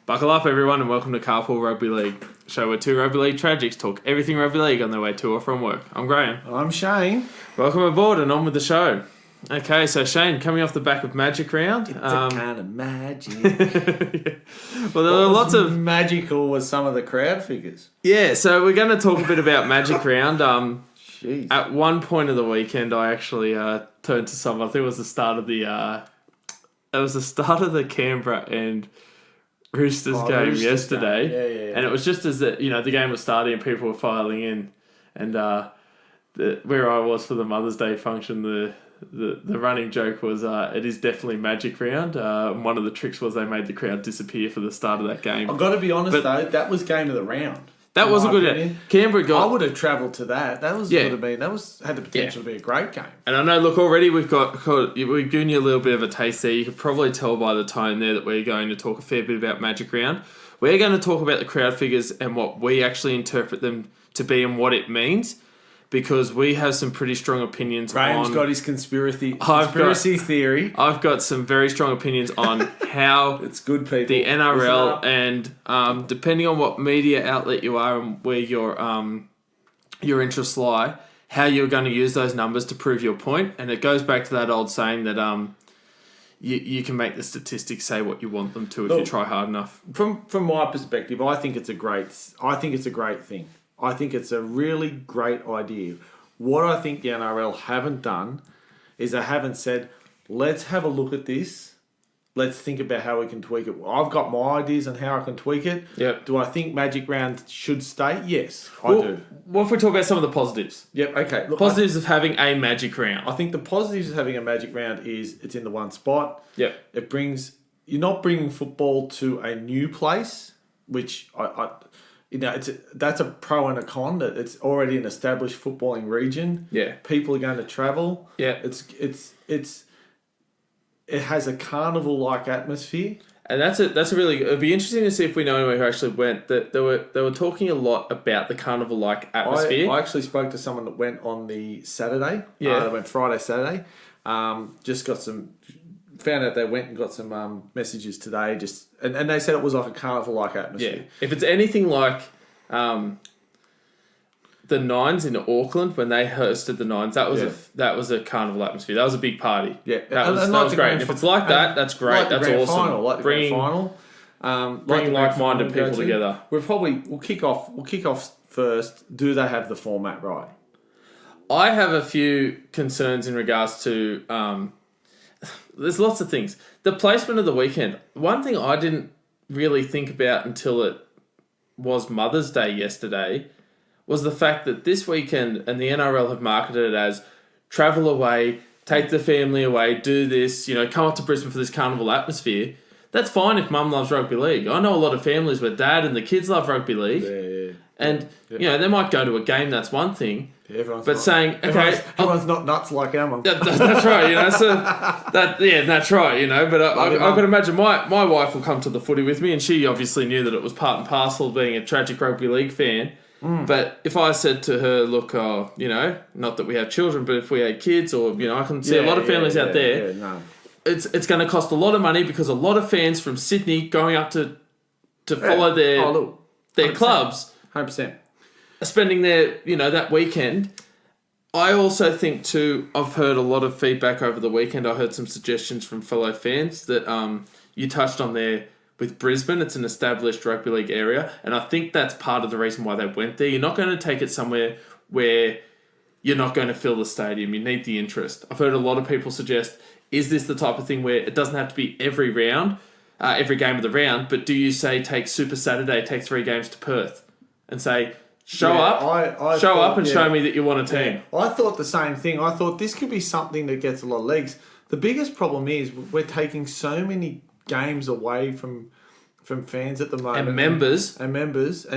Buckle up, everyone, and welcome to Carpool Rugby League, show where two Rugby League tragics talk everything Rugby League on their way to or from work. I'm Graham. I'm Shane. Welcome aboard and on with the show. Okay, so Shane, coming off the back of Magic Round. It's a kind of magic. Yeah. Well, there were lots of... magical was some of the crowd figures. Yeah, so we're going to talk a bit about Magic Round. Jeez. At one point of the weekend, I actually turned to someone. I think it was the start of the Canberra and Roosters game yesterday. Yeah. And it was just as the game was starting and people were filing in, and where I was for the Mother's Day function, the running joke was it is definitely Magic Round. One of the tricks was they made the crowd disappear for the start of that game. I've got to be honest though, that was game of the round. That was a good game. Canberra got... I would have travelled to that. That was had the potential to be a great game. And I know, look, already we've given you a little bit of a taste there. You could probably tell by the tone there that we're going to talk a fair bit about Magic Round. We're going to talk about the crowd figures and what we actually interpret them to be and what it means, because we have some pretty strong opinions. Graham's got his conspiracy theory. I've got some very strong opinions on how it's good, people. The NRL and depending on what media outlet you are and where your interests lie, how you're going to use those numbers to prove your point. And it goes back to that old saying that you can make the statistics say what you want them to if you try hard enough. From my perspective, I think it's a great thing. I think it's a really great idea. What I think the NRL haven't done is they haven't said, let's have a look at this. Let's think about how we can tweak it. I've got my ideas on how I can tweak it. Yep. Do I think Magic Round should stay? Yes, I do. What if we talk about some of the positives? Yep, okay. Look, positives of having a Magic Round. I think the positives of having a Magic Round is it's in the one spot. Yep. You're not bringing football to a new place, which that's a pro and a con. That it's already an established footballing region. Yeah, people are going to travel. Yeah, it has a carnival-like atmosphere, and that's a really. It'd be interesting to see if we know anyone who actually went. That they were talking a lot about the carnival-like atmosphere. I actually spoke to someone that went on the Saturday. Yeah, they went Friday, Saturday. Found out they went and got some messages today. And they said it was like a carnival-like atmosphere. Yeah, if it's anything like the Nines in Auckland when they hosted the Nines, that was a carnival atmosphere. That was a big party. Yeah, that was great. If it's like that, that's great. That's awesome. Final, bringing like-minded people together. We'll kick off first. Do they have the format right? I have a few concerns in regards to. There's lots of things. The placement of the weekend. One thing I didn't really think about until it was Mother's Day yesterday was the fact that this weekend and the NRL have marketed it as travel away, take the family away, do this, come up to Brisbane for this carnival atmosphere. That's fine if mum loves rugby league. I know a lot of families where dad and the kids love rugby league. Yeah. And, they might go to a game, that's one thing. Yeah, everyone's not nuts like our mum. That's right, so that's right, but I could imagine my wife will come to the footy with me, and she obviously knew that it was part and parcel of being a tragic rugby league fan. But if I said to her, look, not that we have children, but if we had kids, or I can see a lot of families out there. It's going to cost a lot of money because a lot of fans from Sydney going up to follow their clubs. 100%. Spending their, that weekend. I also think too, I've heard a lot of feedback over the weekend. I heard some suggestions from fellow fans that you touched on there with Brisbane. It's an established rugby league area, and I think that's part of the reason why they went there. You're not going to take it somewhere where you're not going to fill the stadium. You need the interest. I've heard a lot of people suggest, is this the type of thing where it doesn't have to be every round, every game of the round, but do you say take Super Saturday, take 3 games to Perth? And say, show up and show me that you want a team. Yeah. I thought the same thing. I thought this could be something that gets a lot of legs. The biggest problem is we're taking so many games away from fans at the moment. And members. And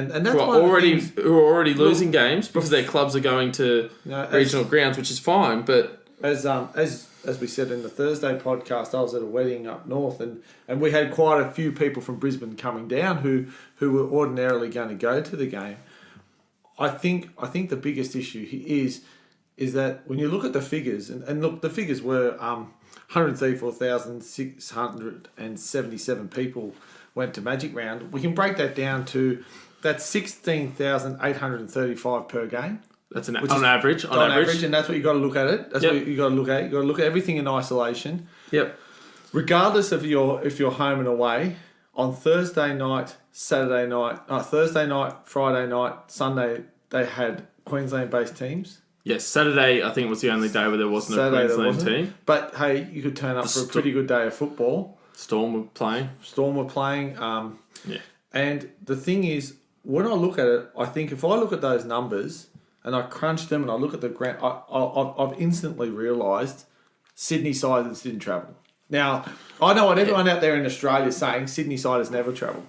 that's who are already losing games because their clubs are going to regional grounds, which is fine. But as we said in the Thursday podcast, I was at a wedding up north, and we had quite a few people from Brisbane coming down who were ordinarily going to go to the game. I think the biggest issue is that when you look at the figures, and look, the figures were 134,677 people went to Magic Round. We can break that down to that's 16,835 per game. That's on average. On average, and that's what you got to look at it. That's what you got to look at. You got to look at everything in isolation. Yep. Regardless of if you're home and away, on Thursday night, Friday night, Sunday, they had Queensland-based teams. Yes, Saturday I think was the only day where there wasn't a Queensland team. But hey, you could turn up for a pretty good day of football. Storm were playing. And the thing is, when I look at it, I think if I look at those numbers and I crunch them and I look at the ground, I've instantly realised Sydney siders didn't travel. Now, I know what everyone out there in Australia is saying, Sydney siders never travel.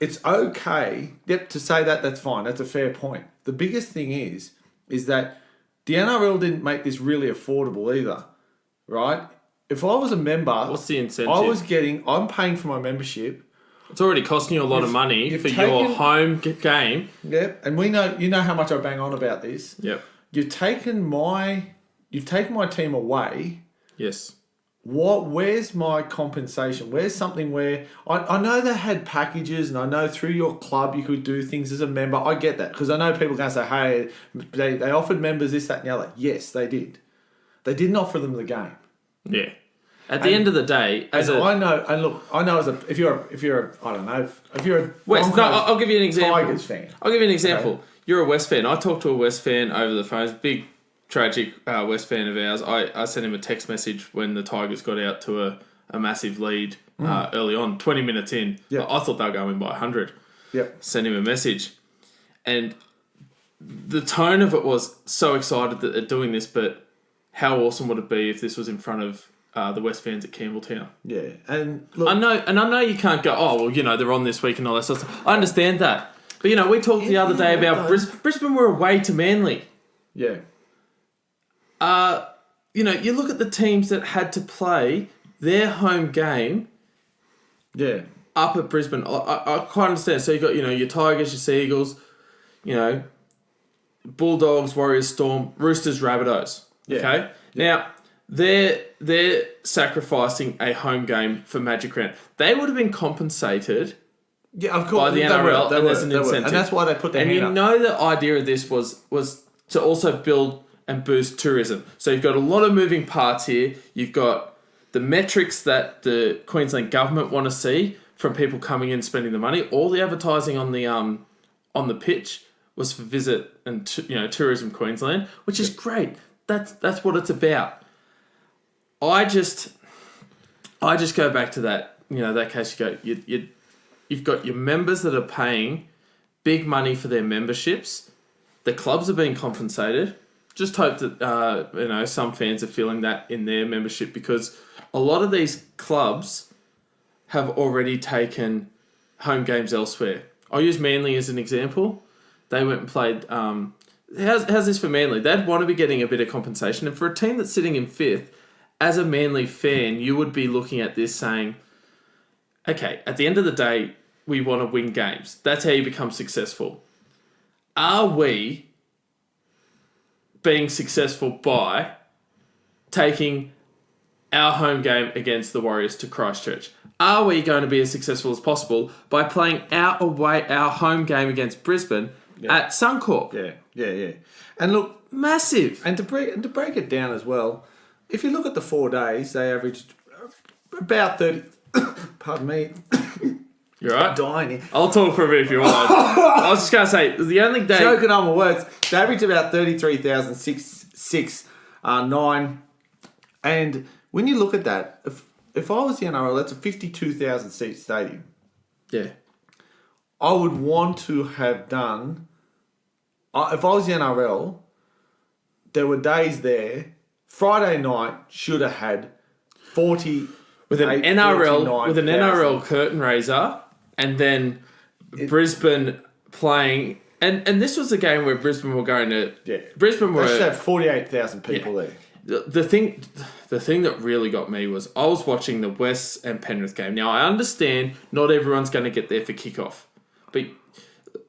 It's okay. Yep, to say that, that's fine. That's a fair point. The biggest thing is that the NRL didn't make this really affordable either, right? If I was a member... What's the incentive? I'm paying for my membership. It's already costing you a lot of money for your home game. Yep, and you know how much I bang on about this. Yep. You've taken my team away. Yes. Where's my compensation? Where's something where I know they had packages, and I know through your club you could do things as a member. I get that because I know people are going to say, "Hey, they offered members this, that, and the other." Yes, they did. They didn't offer them the game. Yeah. At the end of the day, if you're I'll give you an example. Tigers fan. I'll give you an example. Okay. You're a West fan. I talked to a West fan over the phone. He's a big, tragic West fan of ours. I sent him a text message when the Tigers got out to a massive lead early on, 20 minutes in. Yep. I thought they were going by 100. Yep. Sent him a message. And the tone of it was so excited that they're doing this, but how awesome would it be if this was in front of the West fans at Campbelltown? Yeah, and look, I know you can't go, oh, well, they're on this week and all that sort of stuff. I understand that. But, we talked the other day about Brisbane were away to Manly. Yeah. You look at the teams that had to play their home game up at Brisbane. I quite understand. So you got, your Tigers, your Seagulls, Bulldogs, Warriors, Storm, Roosters, Rabbitohs. Yeah. Okay? Yeah. Now, they're sacrificing a home game for Magic Round. They would have been compensated of course, by the NRL, and there's an incentive. And that's why they put their hand up. And the idea of this was to also build and boost tourism. So you've got a lot of moving parts here. You've got the metrics that the Queensland government want to see from people coming in spending the money. All the advertising on the pitch was for Visit and Tourism Queensland, which is great. That's what it's about. I just go back to that. That case. You've got your members that are paying big money for their memberships. The clubs are being compensated. Just hope that some fans are feeling that in their membership, because a lot of these clubs have already taken home games elsewhere. I'll use Manly as an example. They went and played. How's this for Manly? They'd want to be getting a bit of compensation, and for a team that's sitting in fifth, as a Manly fan, you would be looking at this saying, okay, at the end of the day, we want to win games. That's how you become successful. Are we being successful by taking our home game against the Warriors to Christchurch? Are we going to be as successful as possible by playing our home game against Brisbane at Suncorp? Yeah. And look, massive. And to break it down as well, if you look at the 4 days, they averaged about 30. Pardon me. You're right. Dying here. I'll talk for a bit if you want. I was just going to say, the only day... Choking on my words. They averaged about 33,609. And when you look at that, if I was the NRL, that's a 52,000 seat stadium. Yeah. I would want to have done... if I was the NRL, there were days there... Friday night should have had 40... With an NRL curtain raiser, and then Brisbane playing, and this was a game where Brisbane were going to. Yeah, Brisbane were. They should have 48,000 people there. The thing that really got me was I was watching the West and Penrith game. Now I understand not everyone's going to get there for kickoff, but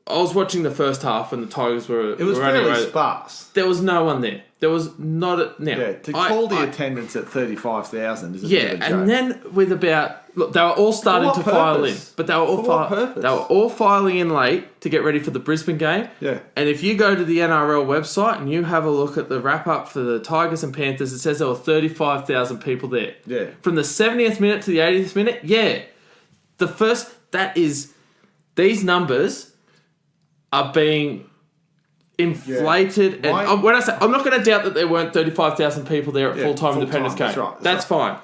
I was watching the first half when the Tigers were. It was were running fairly away. sparse. There was no one there. There was not a... Now, Yeah, to call the attendance at 35,000 is a bit of a joke. and then with about... Look, they were all starting to file in. But they were all purpose? They were all filing in late to get ready for the Brisbane game. Yeah. And if you go to the NRL website and you have a look at the wrap-up for the Tigers and Panthers, it says there were 35,000 people there. Yeah. From the 70th minute to the 80th minute, yeah. The first... That is... These numbers are being... inflated, Yeah. and when I say I'm not going to doubt that there weren't 35,000 people there at full-time Independence game. That's right. That's fine.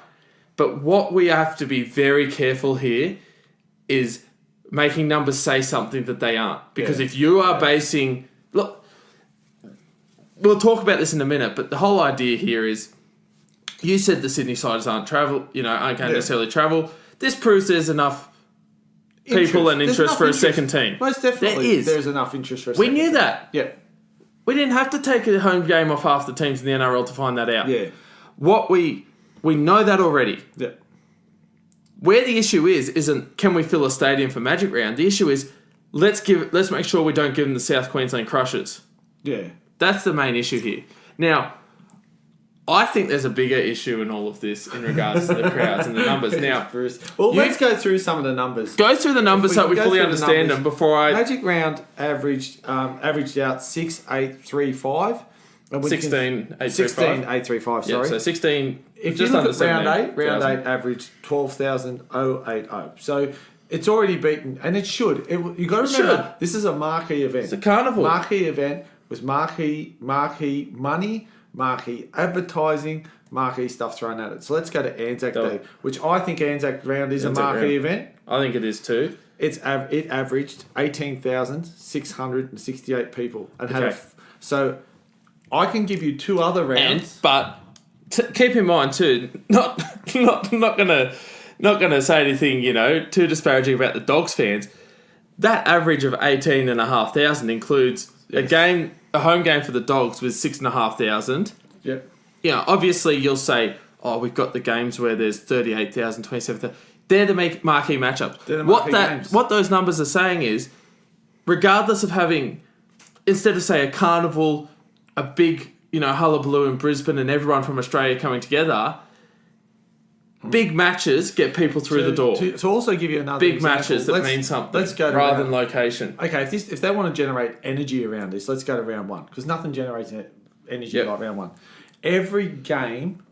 But what we have to be very careful here is making numbers say something that they aren't. Because if you are basing, look, we'll talk about this in a minute, but the whole idea here is, you said the Sydney Siders aren't going to necessarily travel. This proves there's enough people and interest for a second team. Most definitely, there's enough interest for a second team. We knew that. Yeah. We didn't have to take a home game off half the teams in the NRL to find that out. Yeah. What we know that already. Yeah. Where the issue isn't can we fill a stadium for Magic Round? The issue is let's make sure we don't give them the South Queensland Crushers. Yeah. That's the main issue here. Now, I think there's a bigger issue in all of this in regards to the crowds and the numbers. Now, let's go through some of the numbers. Go through the numbers so we fully understand them before I... Magic Round averaged out 6,835. 16,835. Sorry. Yeah, so 16... If just you look under at round 8 averaged 12,080. So it's already beaten, and it should. You got to remember, this is a marquee event. It's a carnival. Marquee event with marquee money, marquee advertising, marquee stuff thrown at it. So let's go to Anzac Day, which I think Anzac Round is a marquee event. I think it is too. It averaged 18,668 people, and so I can give you two other rounds, but keep in mind too, not gonna say anything too disparaging about the Dogs fans. That average of 18,500 includes a home game for the Dogs with 6,500. Yep. Obviously you'll say, oh, we've got the games where there's 38,000, 27,000. They're the marquee matchups. They're the marquee games. What those numbers are saying is, regardless of having, instead of say a carnival, a big hullabaloo in Brisbane and everyone from Australia coming together, big matches get people through the door. To also give you another big example, matches that mean something rather than location. Okay, if they want to generate energy around this, let's go to round 1, because nothing generates energy like round 1. Every game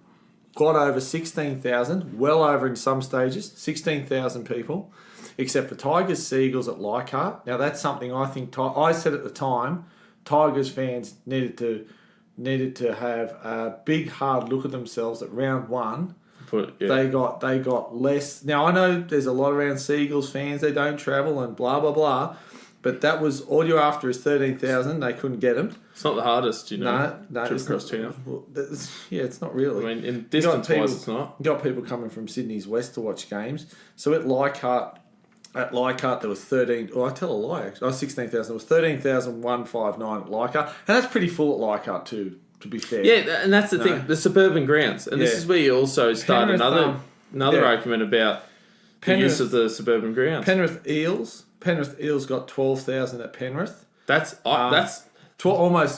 got over 16,000, well over in some stages, 16,000 people, except for Tigers Seagulls at Leichhardt. Now that's something I think I said at the time, Tigers fans needed to have a big hard look at themselves at round 1. They got less. Now I know there's a lot around Seagulls fans, they don't travel and blah blah blah, but that was all you're after is 13,000. They couldn't get them. It's not the hardest, No, trip across China. It's not really. I mean, in distance wise, it's not. You got people coming from Sydney's west to watch games. So at Leichhardt there was 13. Oh, I tell a lie. Actually, 16,000. It was 13,159 at Leichhardt, and that's pretty full at Leichhardt too. To be fair. Yeah, and that's the thing. The suburban grounds, and this is where you also start another argument about the use of the suburban grounds. Penrith Eels got 12,000 at Penrith. That's almost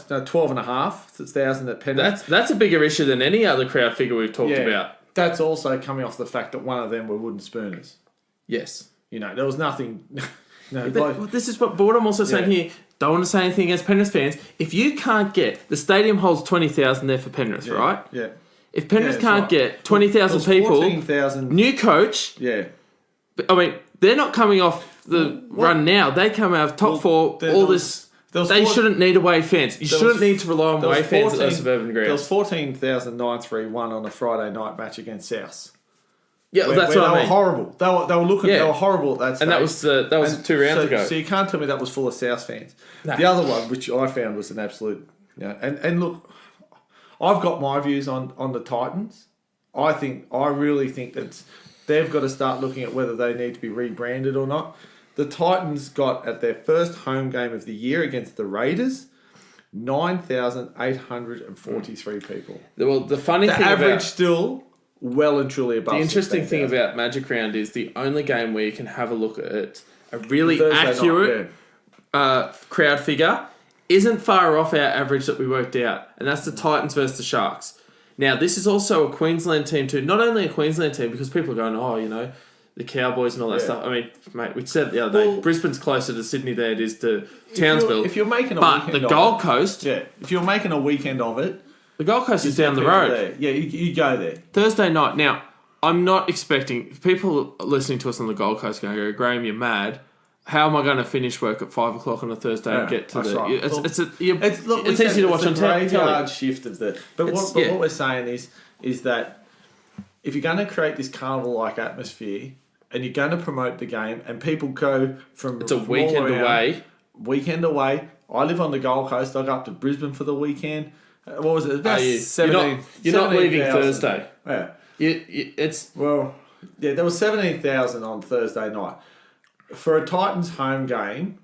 12,500 at Penrith. That's a bigger issue than any other crowd figure we've talked about. That's also coming off the fact that one of them were wooden spooners. Yes. There was nothing. But what I'm also saying here, don't want to say anything against Penrith fans. If you can't get the stadium holds 20,000 there for Penrith, right? Yeah. If Penrith can't get 20,000 people, 14,000 new coach. Yeah. I mean, they're not coming off the run now. They come out of top 4. They shouldn't need away fans. You shouldn't need to rely on away fans at those suburban grounds. There was 14,931 on a Friday night match against South. Yeah, that's what I mean. They were horrible. They were looking. Yeah. They were horrible at that stage. And that was 2 rounds ago. So you can't tell me that was full of South fans. No. The other one, which I found was an absolute. And look, I've got my views on the Titans. I really think that they've got to start looking at whether they need to be rebranded or not. The Titans got at their first home game of the year against the Raiders 9,843 people. Well, the funny thing average still well and truly above. The interesting thing about Magic Round is the only game where you can have a look at a really accurate crowd figure isn't far off our average that we worked out, and that's the Titans versus the Sharks. Now, this is also a Queensland team too. Not only a Queensland team, because people are going, the Cowboys and all that stuff. I mean, mate, we said it the other day, Brisbane's closer to Sydney than it is to Townsville. If you're making a but weekend the Gold Coast, if you're making a weekend of it, the Gold Coast is down the road. There. Yeah, you go there. Thursday night. Now, I'm not expecting people listening to us on the Gold Coast going to go, Graham, you're mad. How am I going to finish work at 5 o'clock on a Thursday and get to the? Right. It's easy to watch on telly. Graveyard shift of the. But what we're saying is that if you're going to create this carnival-like atmosphere and you're going to promote the game and people go from it's a weekend away. Weekend away. I live on the Gold Coast. I go up to Brisbane for the weekend. What was it? About 17, you're not leaving 000. Thursday. Yeah. There was 17,000 on Thursday night. For a Titans home game,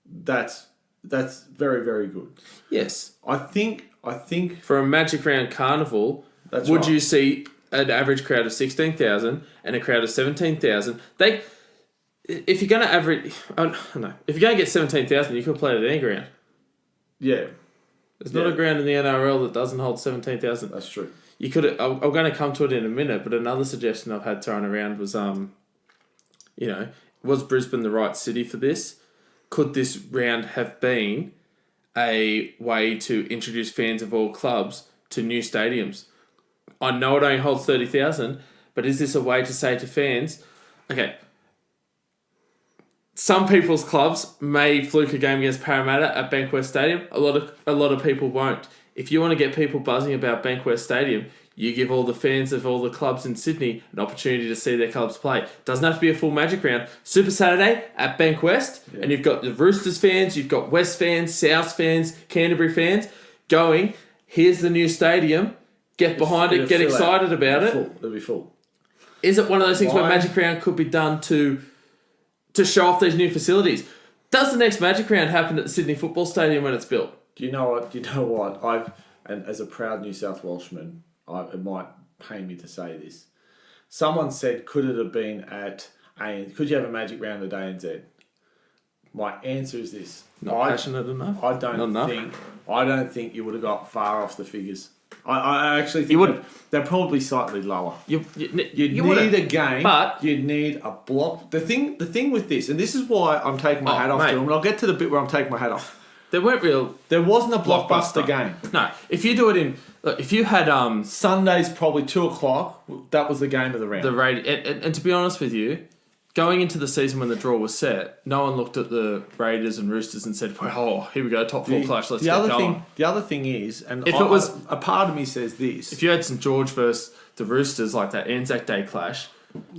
that's very, very good. Yes. I think for a Magic Round Carnival, would you see an average crowd of 16,000 and a crowd of 17,000? If you're going to average, if you're going to get 17,000, you could play at any ground. Yeah. There's not a ground in the NRL that doesn't hold 17,000. That's true. You could. I'm going to come to it in a minute, but another suggestion I've had thrown around was, was Brisbane the right city for this? Could this round have been a way to introduce fans of all clubs to new stadiums? I know it only holds 30,000, but is this a way to say to fans, okay, some people's clubs may fluke a game against Parramatta at Bankwest Stadium. A lot of people won't. If you want to get people buzzing about Bankwest Stadium, you give all the fans of all the clubs in Sydney an opportunity to see their clubs play. Doesn't have to be a full Magic Round. Super Saturday at Bankwest, and you've got the Roosters fans, you've got West fans, South fans, Canterbury fans going, here's the new stadium, get behind it, get excited about it. It'll be full. Is it one of those things where Magic Round could be done to show off these new facilities? Does the next Magic Round happen at the Sydney Football Stadium when it's built? Do you know what? And as a proud New South Welshman, it might pain me to say this. Someone said, could it have been at could you have a Magic Round at ANZ? My answer is this. Not passionate enough? I don't think you would have got far off the figures. I actually think they're probably slightly lower. You need a game, but you need a block. The thing with this, and this is why I'm taking my hat off to them, and I'll get to the bit where I'm taking my hat off. There wasn't a blockbuster game. No, if you do it if you had Sundays probably 2:00, that was the game of the round. And to be honest with you, going into the season when the draw was set, no one looked at the Raiders and Roosters and said, "Oh, here we go, top 4 clash. Let's get going." The other thing is, and if it was a part of me says this: if you had St George versus the Roosters like that Anzac Day clash.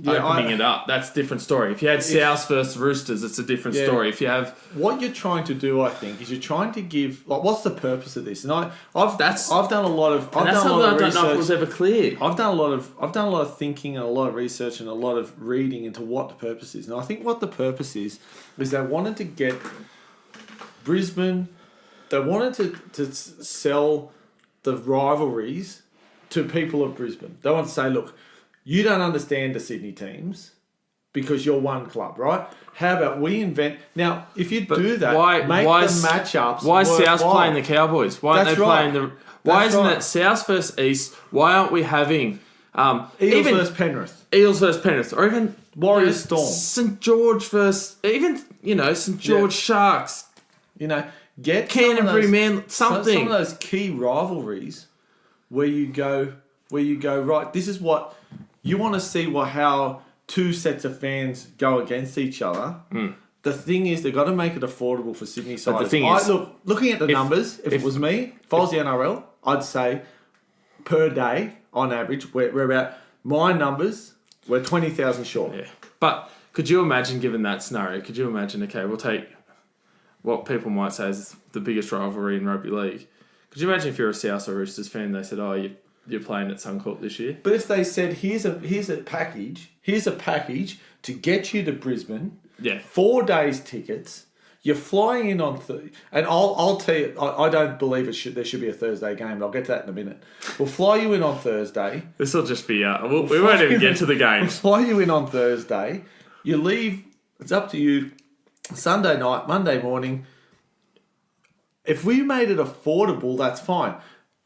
Opening it up, that's a different story. If you had South versus Roosters, it's a different story. If you have what you're trying to do, I think, is you're trying to give what's the purpose of this? And I've done a lot of research. I don't know if it was ever clear. I've done a lot of thinking and a lot of research and a lot of reading into what the purpose is. And I think what the purpose is they wanted to get Brisbane. They wanted to sell the rivalries to people of Brisbane. They want to say, look. You don't understand the Sydney teams because you're one club, right? How about we invent... Now, if you do that, make the matchups Why is South playing the Cowboys? Why aren't they playing the... Why isn't it South versus East? Why aren't we having... Eels versus Penrith. Eels versus Penrith. Or even... Warriors Storm. St George versus... Even, St George Sharks. Get Canterbury, something. Some of those key rivalries where you go, right, this is what... You want to see how two sets of fans go against each other. Mm. The thing is, they've got to make it affordable for Sydney siders. The thing is, looking at the numbers, if it was me, if I was the NRL, I'd say per day, on average, we're about my numbers, we're 20,000 short. Yeah. But could you imagine, given that scenario, okay, we'll take what people might say is the biggest rivalry in rugby league. Could you imagine if you're a South or Roosters fan, they said, you're playing at Suncorp this year. But if they said, here's a package to get you to Brisbane, 4 days tickets, you're flying in on and I'll tell you, I don't believe there should be a Thursday game, but I'll get to that in a minute. We'll fly you in on Thursday. This will just be, we won't even get to the game. We'll fly you in on Thursday. You leave, it's up to you. Sunday night, Monday morning. If we made it affordable, that's fine.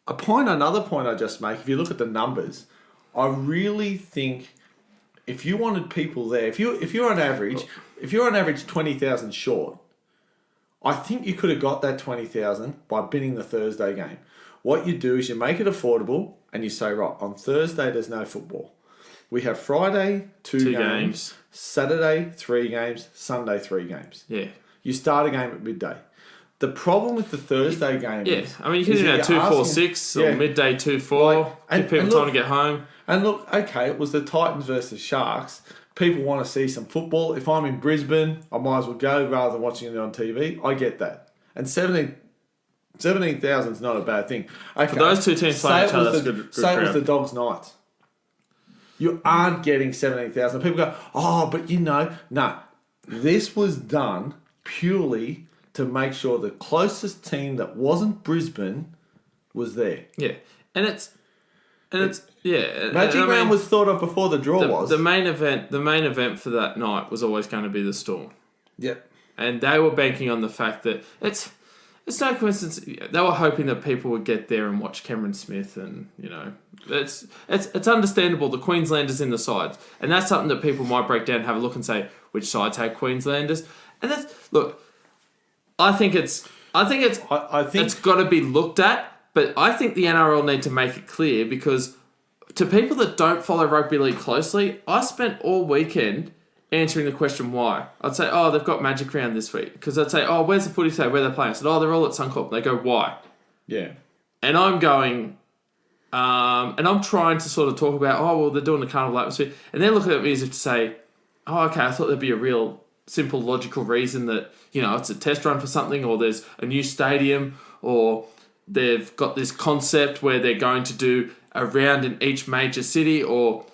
Another point I just make, if you look at the numbers, I really think if you wanted people there, if you're on average 20,000 short, I think you could have got that 20,000 by binning the Thursday game. What you do is you make it affordable and you say, right, on Thursday there's no football. We have Friday, two games, Saturday, 3 games, Sunday, 3 games. Yeah. You start a game at midday. The problem with the Thursday game is... I mean, you can do 2-4-6 or midday 2-4, give people time to get home. And look, okay, it was the Titans versus Sharks. People want to see some football. If I'm in Brisbane, I might as well go rather than watching it on TV. I get that. And 17,000 is not a bad thing. Okay, for those two teams playing each other, that's good. Say it was the Dogs Knights. You aren't getting 17,000. People go, but no. This was done purely to make sure the closest team that wasn't Brisbane was there. Yeah. Magic Round was thought of before the draw was. The main event for that night was always going to be the Storm. Yep. And they were banking on the fact that it's no coincidence. They were hoping that people would get there and watch Cameron Smith, and it's understandable. The Queenslanders in the sides, and that's something that people might break down and have a look and say which sides had Queenslanders. And I think it's got to be looked at, but I think the NRL need to make it clear, because to people that don't follow rugby league closely, I spent all weekend answering the question why. I'd say, they've got Magic Round this week. Because I'd say, where's the footy today? Where are they playing? I said, they're all at Suncorp. They go, why? Yeah. And I'm going, and I'm trying to sort of talk about, they're doing the carnival atmosphere. And they're looking at me as if to say, okay, I thought there'd be a real simple, logical reason that, it's a test run for something, or there's a new stadium, or they've got this concept where they're going to do a round in each major city, or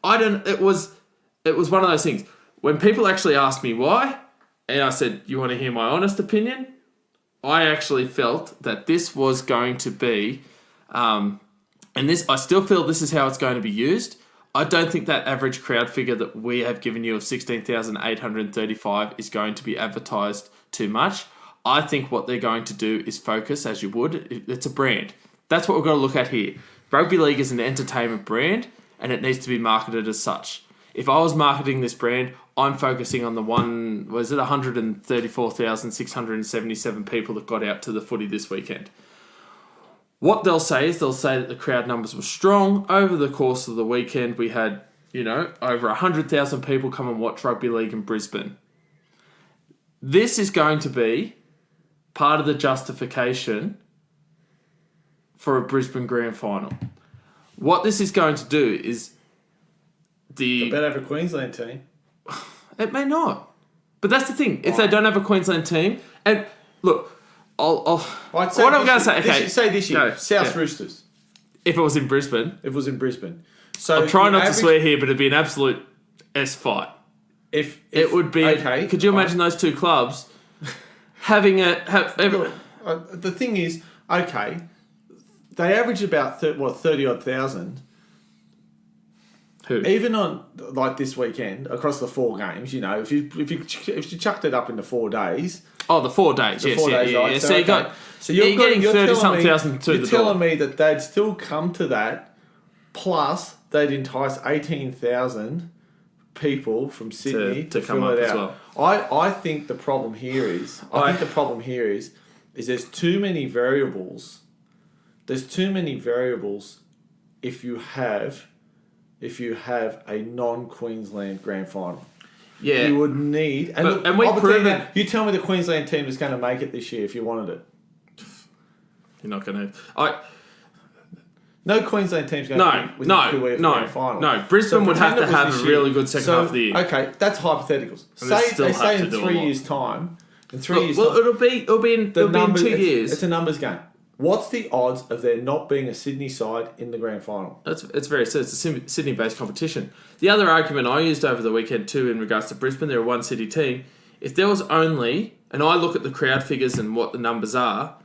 it was one of those things. When people actually asked me why, and I said, you want to hear my honest opinion? I actually felt that this was going to be, I still feel this is how it's going to be used. I don't think that average crowd figure that we have given you of 16,835 is going to be advertised too much. I think what they're going to do is focus, as you would. It's a brand. That's what we've got to look at here. Rugby League is an entertainment brand, and it needs to be marketed as such. If I was marketing this brand, I'm focusing on the 134,677 people that got out to the footy this weekend. What they'll say that the crowd numbers were strong. Over the course of the weekend, we had, over 100,000 people come and watch Rugby League in Brisbane. This is going to be part of the justification for a Brisbane Grand Final. What this is going to do is They better have a Queensland team. It may not. But that's the thing. If they don't have a Queensland team, and look, what I'm going to say, okay. Say this year, South Roosters. If it was in Brisbane. If it was in Brisbane. So I'm trying not to swear here, but it'd be an absolute S fight. If it would be, okay, could you imagine those two clubs having the thing is, okay, they average about 30-odd thousand. Who? Even on like this weekend across the 4 games, if you chucked it up into 4 days. Oh, the 4 days, yes, yeah. Right? So you're getting 30-something thousand to the door. You're telling me that they'd still come to that, plus they'd entice 18,000 people from Sydney to come up as well. I think the problem here is there's too many variables. There's too many variables if you have a non-Queensland grand final. Yeah. You would need... you tell me the Queensland team is going to make it this year if you wanted it. You're not going to... No Queensland team's going to be within 2 weeks of the grand final. No, Brisbane would have to have a really good second half of the year. Okay, that's hypotheticals. Say in 3 years' time... it'll be in 2 years. It's a numbers game. What's the odds of there not being a Sydney side in the grand final? It's a Sydney-based competition. The other argument I used over the weekend too in regards to Brisbane, they're a one-city team. If there was only, and I look at the crowd figures and what the numbers are,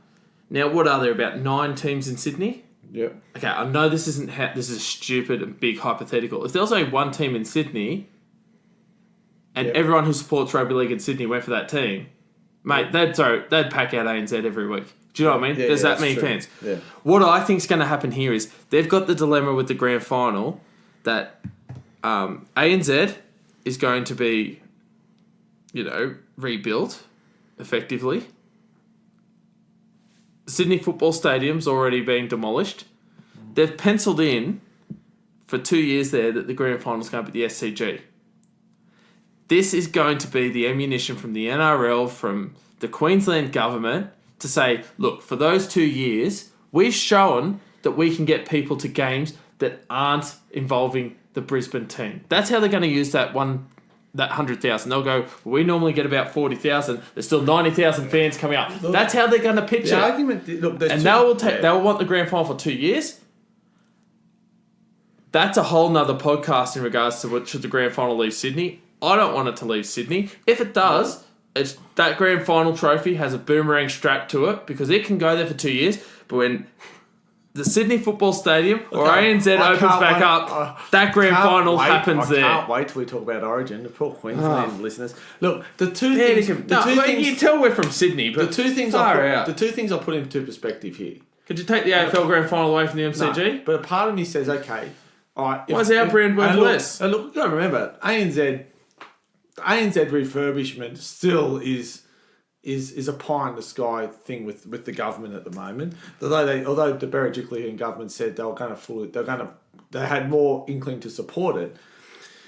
now what are there, about 9 teams in Sydney? Yep. Okay, I know this is a stupid and big hypothetical. If there was only one team in Sydney, and everyone who supports rugby league in Sydney went for that team, mate, they'd pack out ANZ every week. Do you know what I mean? There's that many fans. Yeah. What I think's going to happen here is they've got the dilemma with the grand final that ANZ is going to be, rebuilt effectively. Sydney Football Stadium's already been demolished. They've penciled in for 2 years there that the grand final's going to be the SCG. This is going to be the ammunition from the NRL, from the Queensland government, to say, look, for those 2 years, we've shown that we can get people to games that aren't involving the Brisbane team. That's how they're going to use that 100,000. They'll go, we normally get about 40,000. There's still 90,000 fans coming up. Look, that's how they're going to pitch it. Argument, look, and they'll want the grand final for 2 years. That's a whole nother podcast in regards to what should the grand final leave Sydney. I don't want it to leave Sydney. If it does, that grand final trophy has a boomerang strapped to it because it can go there for 2 years. But when the Sydney Football Stadium or ANZ opens back up, that grand final happens there. I can't wait till we talk about Origin. The poor Queensland listeners. Look, the two things. You tell we're from Sydney, but the two things I'll put into perspective here. Could you take the AFL grand final away from the MCG? No, but a part of me says, okay, all right. Why is our brand worth less? Look, you've got to remember, ANZ refurbishment still is a pie in the sky thing with the government at the moment. Although the Berejiklian government said they had more inkling to support it.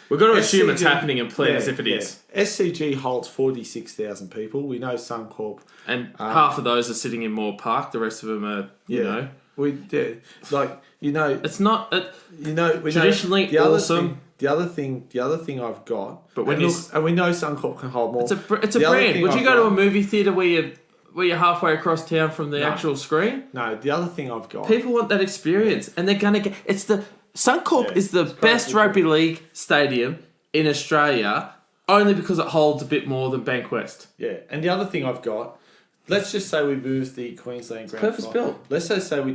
We've got to assume it's happening and play as if it is. SCG holds 46,000 people. We know Suncorp, and half of those are sitting in Moore Park. The rest of them are, it's not. Traditionally awesome. The other thing I've got, but we know Suncorp can hold more. It's a brand. Would you go to a movie theatre where you're halfway across town from the actual screen? No. The other thing I've got. People want that experience, and they're gonna get. It's the Suncorp is the best rugby league stadium in Australia, only because it holds a bit more than Bankwest. Yeah, and the other thing I've got. Let's just say we move the Queensland grand final. Built. Let's just say we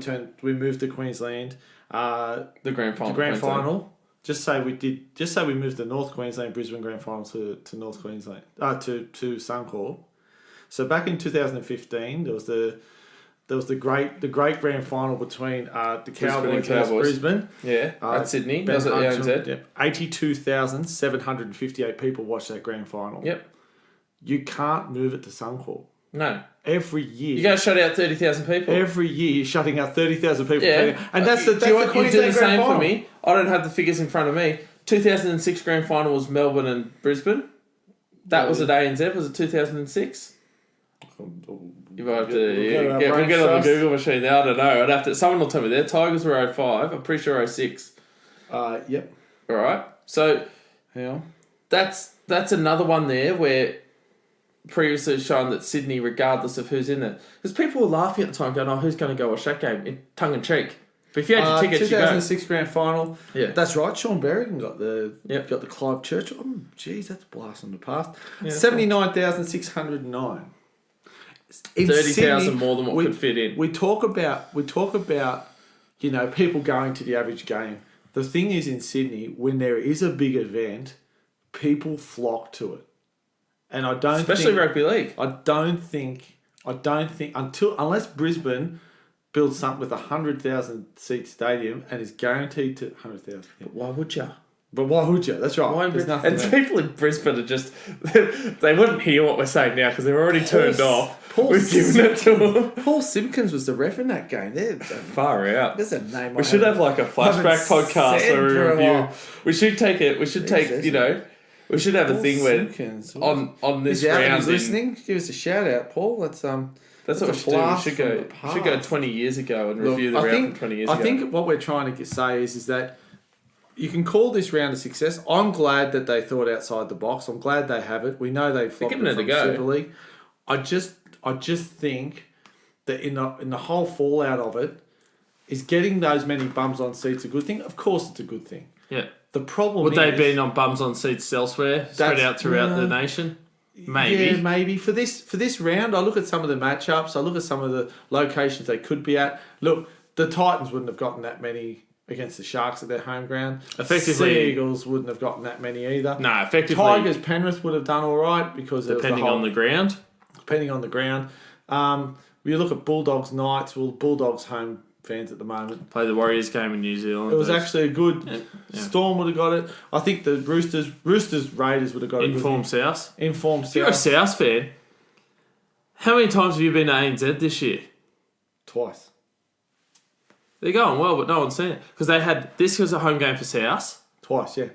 moved to Queensland. The grand final. The grand final. Just say we moved the North Queensland Brisbane grand final to North Queensland. To Suncorp. So back in 2015, there was the great grand final between the Cowboys and Brisbane. Yeah, at Sydney. That was at the ANZ. Yep. 82,758 people watched that grand final. Yep. You can't move it to Suncorp. No. Every year. You're going to shut out 30,000 people? Every year you're shutting out 30,000 people. Yeah. And that's the Queensland you do the same grand for me. I don't have the figures in front of me. 2006 grand final was Melbourne and Brisbane. That was at ANZ. Was it 2006? You might have to get on the Google machine now. I don't know. Someone will tell me. Their Tigers were 05. I'm pretty sure 06. Yep. All right. So that's another one there where previously shown that Sydney, regardless of who's in it, because people were laughing at the time, going, "Oh, who's going to go watch that game?" In tongue in cheek. But if you had your tickets, 2006 grand final. Yeah, that's right. Sean Berrigan got the Clive Church. Oh, geez, that's a blast from the past. Yeah, 79,609. 30,000 more than what could fit in. We talk about people going to the average game. The thing is, in Sydney, when there is a big event, people flock to it. And I don't especially rugby league. I don't think unless Brisbane builds something with 100,000 seat stadium and is guaranteed to 100,000. But why would you? That's right. There's nothing. And people in Brisbane are just they wouldn't hear what we're saying now because they're already turned off. We've given it to them. Paul Simpkins was the ref in that game. They're far out. There's a name. We should have like a flashback podcast where we review. We should take it. We should take We should have a thing where on this round. He's listening. Give us a shout out, Paul. That's what we should do. We should go 20 years ago and review the round from 20 years ago. I think what we're trying to say is that you can call this round a success. I'm glad that they thought outside the box. I'm glad they have it. We know they've flopped it from Super League. I just think that in the whole fallout of it is getting those many bums on seats a good thing. Of course, it's a good thing. Yeah. The problem would they been on bums on seats elsewhere, spread out throughout the nation? Maybe. Yeah, maybe. For this round, I look at some of the matchups. I look at some of the locations they could be at. Look, the Titans wouldn't have gotten that many against the Sharks at their home ground. Effectively- Sea Eagles wouldn't have gotten that many either. No, effectively. Tigers, Penrith would have done all right because Depending on the ground. depending on the ground. You look at Bulldogs Knights. Well, Bulldogs home fans at the moment. Play the Warriors game in New Zealand. It was actually a good. Yeah. Storm would have got it. I think the Roosters Raiders would have got it. Informed South. Informed If you're a South South fan, how many times have you been to ANZ this year? twice. They're going well, but no one's seen it. Because they had... This was a home game for South. Twice, yeah.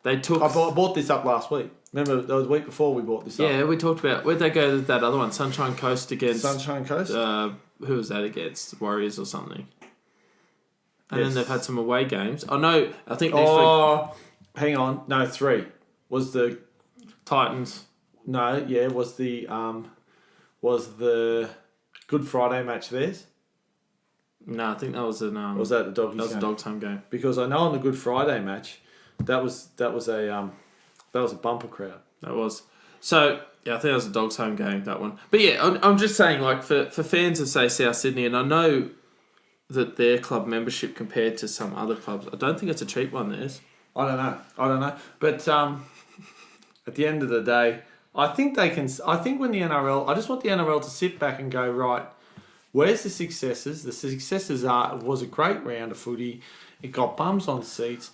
They took... I bought this up last week. Remember, that was the week before we bought this up. Yeah, we talked about... Where'd they go with that other one? Sunshine Coast against... Sunshine Coast? Who was that against? Warriors or something. And Yes. then they've had some away games. I know... I think next week... Oh, hang on. No, 3. Was the... Titans. No, yeah, was the Good Friday match theirs? No, I think that was an... Or was that the Doggies that was a game? Dogs home game. Because I know on the Good Friday match, that was a bumper crowd. That was. So, yeah, I think that was a Dogs home game, that one. But yeah, I'm just saying, like, for fans of, say, South Sydney, and I know that their club membership compared to some other clubs, I don't think it's a cheap one, theirs. I don't know. But at the end of the day, I think when the NRL, I just want the NRL to sit back and go, right, where's the successes? The successes it was a great round of footy. It got bums on seats.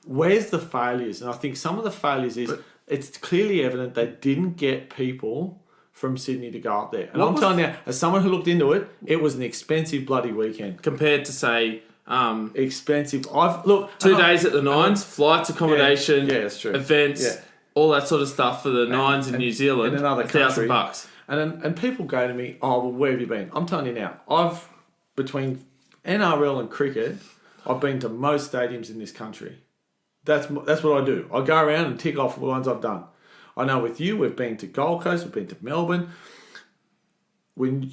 Where's the failures? And I think some of the failures is it's clearly evident they didn't get people from Sydney to go up there. And I'm telling you, as someone who looked into it, it was an expensive bloody weekend. Compared to, say... expensive. 2 days at the Nines, flights, accommodation, that's true. events, all that sort of stuff for the Nines in New Zealand. In another country. $1,000. And people go to me, oh, well, where have you been? I'm telling you now, between NRL and cricket, I've been to most stadiums in this country. That's what I do. I go around and tick off the ones I've done. I know with you, we've been to Gold Coast, we've been to Melbourne. When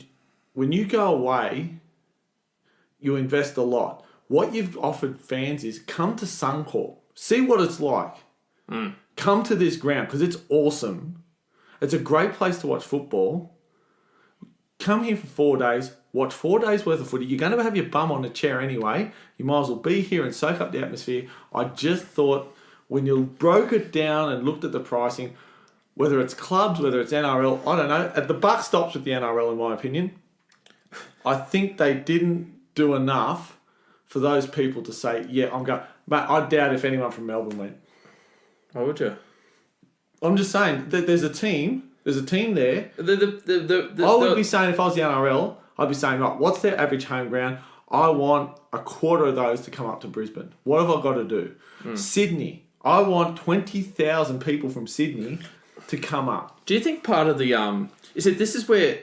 you go away, you invest a lot. What you've offered fans is come to Suncorp. See what it's like. Come to this ground because it's awesome. It's a great place to watch football. Come here for 4 days. Watch 4 days worth of footy. You're going to have your bum on a chair anyway. You might as well be here and soak up the atmosphere. I just thought when you broke it down and looked at the pricing, whether it's clubs, whether it's NRL, I don't know. The buck stops with the NRL in my opinion. I think they didn't do enough for those people to say, yeah, I'm going. But I doubt if anyone from Melbourne went. Why would you? I'm just saying that there's a team there. I I would be saying if I was the NRL, I'd be saying, right, what's their average home ground? I want a quarter of those to come up to Brisbane. What have I got to do? Sydney. I want 20,000 people from Sydney to come up. Do you think part of the is it this is where,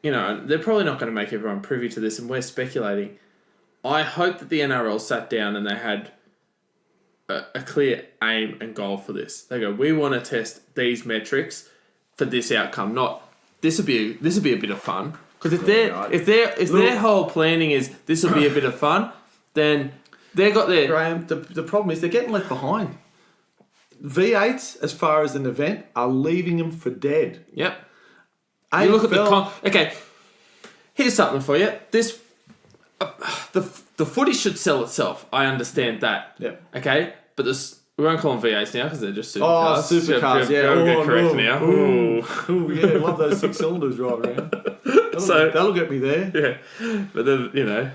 you know, they're probably not going to make everyone privy to this, and we're speculating. I hope that the NRL sat down and they had a clear aim and goal for this. They go, we want to test these metrics for this outcome. Not this would be a bit of fun. Because if their whole planning is this will be a bit of fun, then they got their... Graham, the problem is they're getting left behind. V8s, as far as an event, are leaving them for dead. Yep. You look at okay, here's something for you. This... the footy should sell itself. I understand that. Yep. Okay? But we won't call them V8s now because they're just supercars. Oh, supercars, yeah. Get correct now. Ooh, yeah, love those 6 cylinders driving around. That'll get me there. Yeah. But then, you know,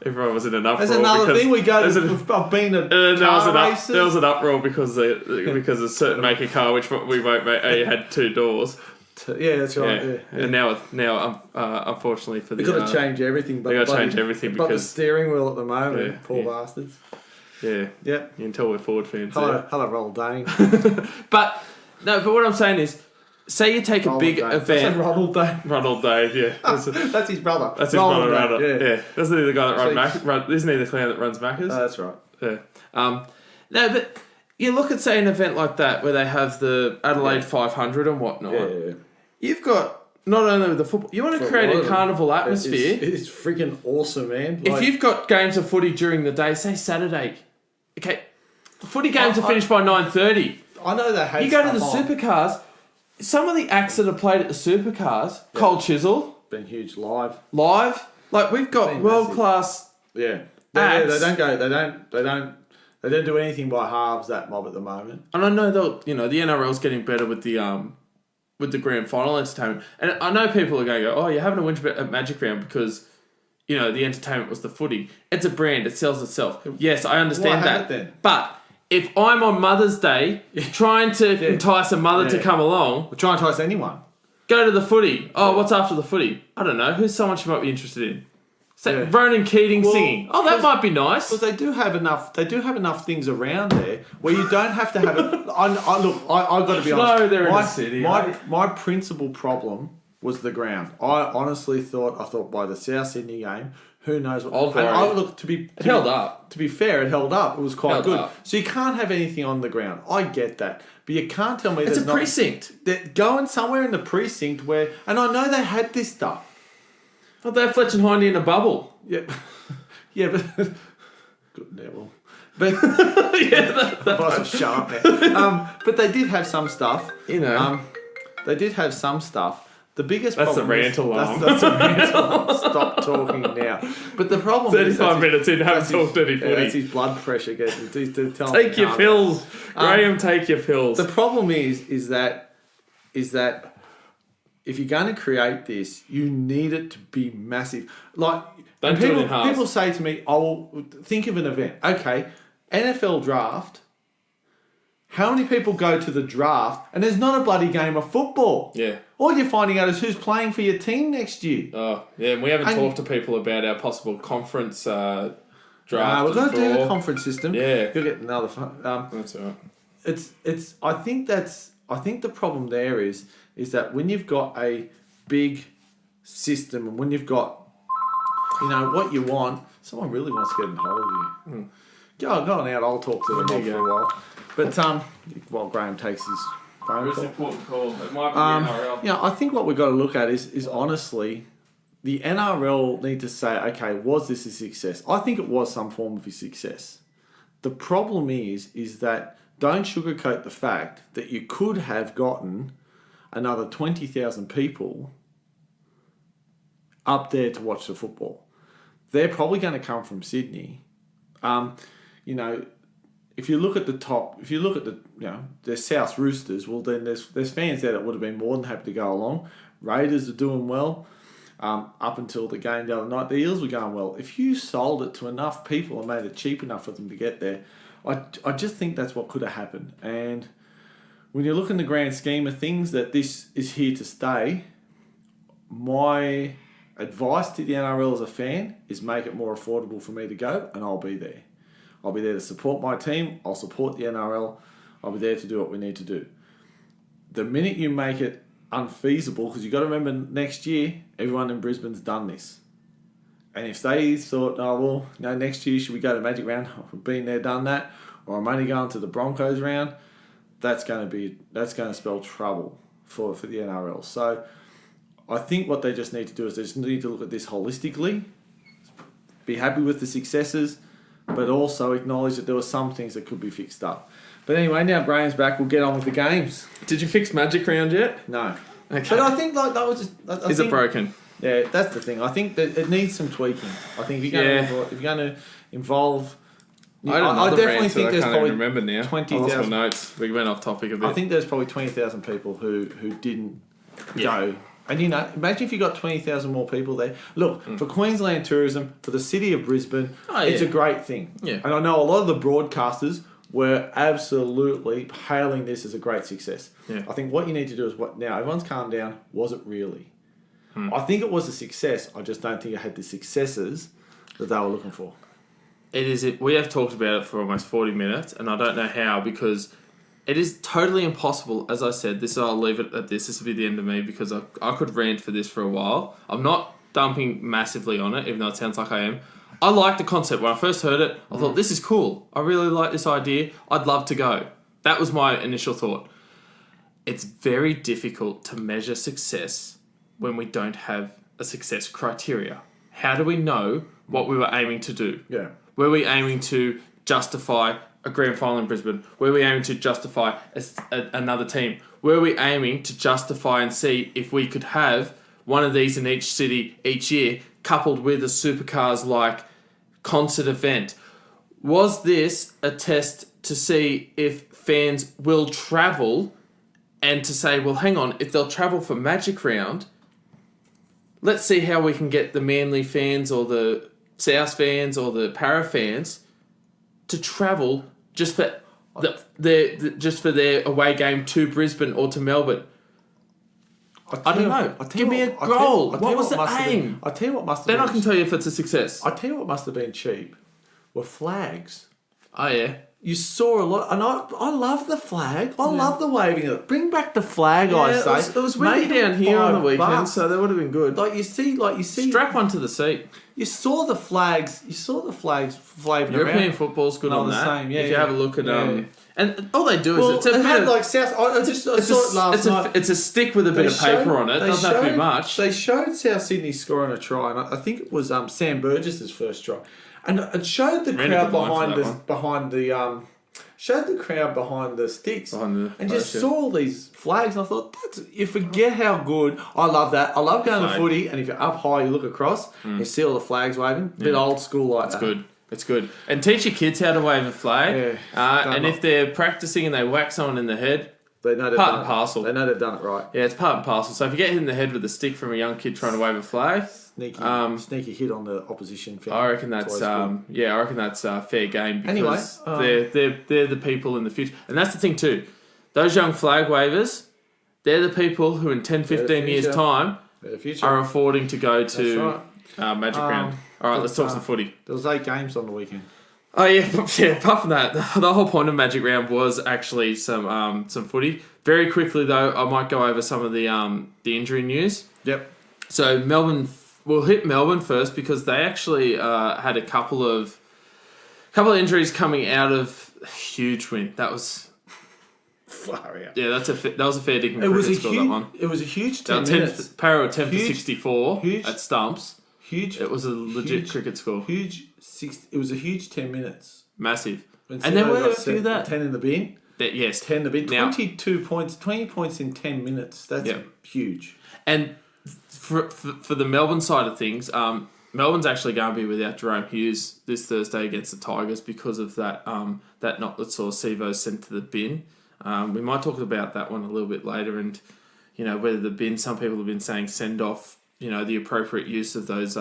everyone was in an uproar. There's another thing we go to. I've been a car racer. There was an uproar because a certain make of car, which we won't make, had 2 doors. Yeah, that's right. Yeah. And now, unfortunately for the... They've got to change everything. They've got to change everything because... the steering wheel at the moment, poor bastards. Yeah. Yep. You can tell we're Ford fans. Hello, Ronald Dane. But what I'm saying is, say you take a big event... Ronald Dane. Ronald Dane, yeah. That's his brother. That's his brother, Ronald. Yeah. Isn't he the guy that isn't he the clown that runs Macca's? That's right. Yeah. No, but... You look at, say, an event like that where they have the Adelaide 500 and whatnot. Yeah. You've got not only the football... You want to create a carnival atmosphere. It's freaking awesome, man. If you've got games of footy during the day, say Saturday. Okay, the footy games are finished by 9:30. I know they hate. You go to the supercars. Some of the acts that are played at the supercars, Cold Chisel, been huge live. Like we've got world class. Yeah. acts. They don't do anything by halves, that mob at the moment. And I know the NRL's getting better with the grand final entertainment. And I know people are going to go, oh, you're having a whinge at Magic Round because, the entertainment was the footy. It's a brand. It sells itself. Yes, I understand that. Then? But if I'm on Mother's Day trying to entice a mother to come along... We're trying to entice anyone. Go to the footy. Oh, what's after the footy? I don't know. Who's someone she might be interested in? Ronan Keating singing. Oh, that might be nice. Because they do have enough things around there where you don't have to have it. I've got to be honest. No, they're in the city. My principal problem was the ground. I honestly thought by the South Sydney game, who knows what... It held up. To be fair, it held up. It was quite good. Up. So you can't have anything on the ground. I get that. But you can't tell me it's a precinct. Going somewhere in the precinct where... And I know they had this stuff. Well, they're Fletch and Hindy in a bubble. Yeah. Yeah, but... Good devil. But... That's shut up now. But they did have some stuff. They did have some stuff. The biggest that's problem the rant alarm. That's a rant alarm. Stop talking now. But the problem 35 minutes in, haven't talked any footy. That's his blood pressure getting... Take your pills. Graham, take your pills. The problem is that if you're going to create this, you need it to be massive. Like, people say to me, think of an event. Okay, NFL draft. How many people go to the draft and there's not a bloody game of football? Yeah. All you're finding out is who's playing for your team next year. Oh, yeah, and we haven't talked to people about our possible conference draft. We're going to do the conference system. Yeah. You'll get another... that's all right. I think the problem there is that when you've got a big system and when you've got, what you want, someone really wants to get in hold of you. Go on out, I'll talk to them for a while. But while Graham takes his phone call. Important call. It might be the NRL. I think what we've got to look at is honestly, the NRL need to say, okay, was this a success? I think it was some form of a success. The problem is that don't sugarcoat the fact that you could have gotten another 20,000 people up there to watch the football. They're probably going to come from Sydney. If you look at the top, if you look at the South Roosters, well then there's fans there that would have been more than happy to go along. Raiders are doing well. Up until the game the other night, the Eels were going well. If you sold it to enough people and made it cheap enough for them to get there, I just think that's what could have happened. And when you look in the grand scheme of things that this is here to stay, my advice to the NRL as a fan is make it more affordable for me to go, and I'll be there. I'll be there to support my team. I'll support the NRL. I'll be there to do what we need to do. The minute you make it unfeasible, because you've got to remember next year, everyone in Brisbane's done this. And if they thought, next year should we go to Magic Round? I've been there, done that. Or I'm only going to the Broncos round. That's going to spell trouble for the NRL. So I think what they just need to do is they just need to look at this holistically, be happy with the successes, but also acknowledge that there were some things that could be fixed up. But anyway, now Graham's back. We'll get on with the games. Did you fix Magic Round yet? No. Okay. But I think that was just... Is it broken? Yeah, that's the thing. I think that it needs some tweaking. I think if you're going to involve... I definitely think there's probably... I can't even remember now. 20,000... I lost my notes. We went off topic a bit. I think there's probably 20,000 people who didn't go. And imagine if you got 20,000 more people there. Look, for Queensland tourism, for the city of Brisbane, it's a great thing. Yeah. And I know a lot of the broadcasters were absolutely hailing this as a great success. Yeah. I think what you need to do is now everyone's calmed down. Was it really? I think it was a success. I just don't think it had the successes that they were looking for. It is. We have talked about it for almost 40 minutes, and I don't know how, because it is totally impossible. As I said, I'll leave it at this. This will be the end of me, because I could rant for this for a while. I'm not dumping massively on it, even though it sounds like I am. I like the concept. When I first heard it, I thought, this is cool. I really like this idea. I'd love to go. That was my initial thought. It's very difficult to measure success when we don't have a success criteria. How do we know what we were aiming to do? Yeah. Were we aiming to justify a grand final in Brisbane? Were we aiming to justify another team? Were we aiming to justify and see if we could have one of these in each city each year, coupled with the supercars like concert event. Was this a test to see if fans will travel and to say, well, hang on, if they'll travel for Magic Round, let's see how we can get the Manly fans or the South fans or the Para fans to travel just for their away game to Brisbane or to Melbourne. I don't know. Give me a goal. What was the aim? I'll tell you what must have been... Then I can tell you if it's a success. I'll tell you what must have been cheap were flags. Oh, yeah. You saw a lot, and I love the flag. I love the waving of it. Bring back the flag, Yeah, I say. it was windy down here on the weekend, $5. so that would have been good. Like you see. Strap one to the seat. You saw the flags. Flaving European around. football's good on that. Same, yeah, if you have a look at and all they do is it had like South. I saw it last night. It's a stick with a bit of paper on it. It doesn't have to be much. They showed South Sydney scoring a try, and I think it was Sam Burgess's first try, and it showed the crowd behind the sticks, and just saw all these flags. And I thought, you forget how good. I love that. I love going to footy, and if you're up high, you look across, you see all the flags waving. Bit old school like that. It's good. It's good. And teach your kids how to wave a flag. Yeah, and if they're practicing and they whack someone in the head, they know part and parcel. They know they've done it right. Yeah, it's part and parcel. So if you get hit in the head with a stick from a young kid trying to wave a flag, sneaky hit on the opposition fan. I reckon that's fair game because anyway, they're the people in the future. And that's the thing too. Those young flag wavers, they're the people who in 10, 15 years' time are affording to go to Magic Round. All right, let's talk some footy. There was 8 games on the weekend. Oh yeah. Apart from that, the whole point of Magic Round was actually some footy. Very quickly though, I might go over some of the injury news. Yep. So Melbourne, we'll hit Melbourne first because they actually had a couple of injuries coming out of a huge win. That was far out. Yeah, that was a fair dinkum cricket score, that one. It was a huge 10 minutes. Para were 10 for 64 at stumps. Huge. It was a legit cricket score. It was a huge 10 minutes. Massive. And then where did I do that? 10 in the bin. Yes. 10 in the bin. 22 points. 20 points in 10 minutes. That's huge. And for the Melbourne side of things, Melbourne's actually going to be without Jerome Hughes this Thursday against the Tigers because of that knock that saw Sivo sent to the bin. We might talk about that one a little bit later, and whether the bin. Some people have been saying send off. The appropriate use of those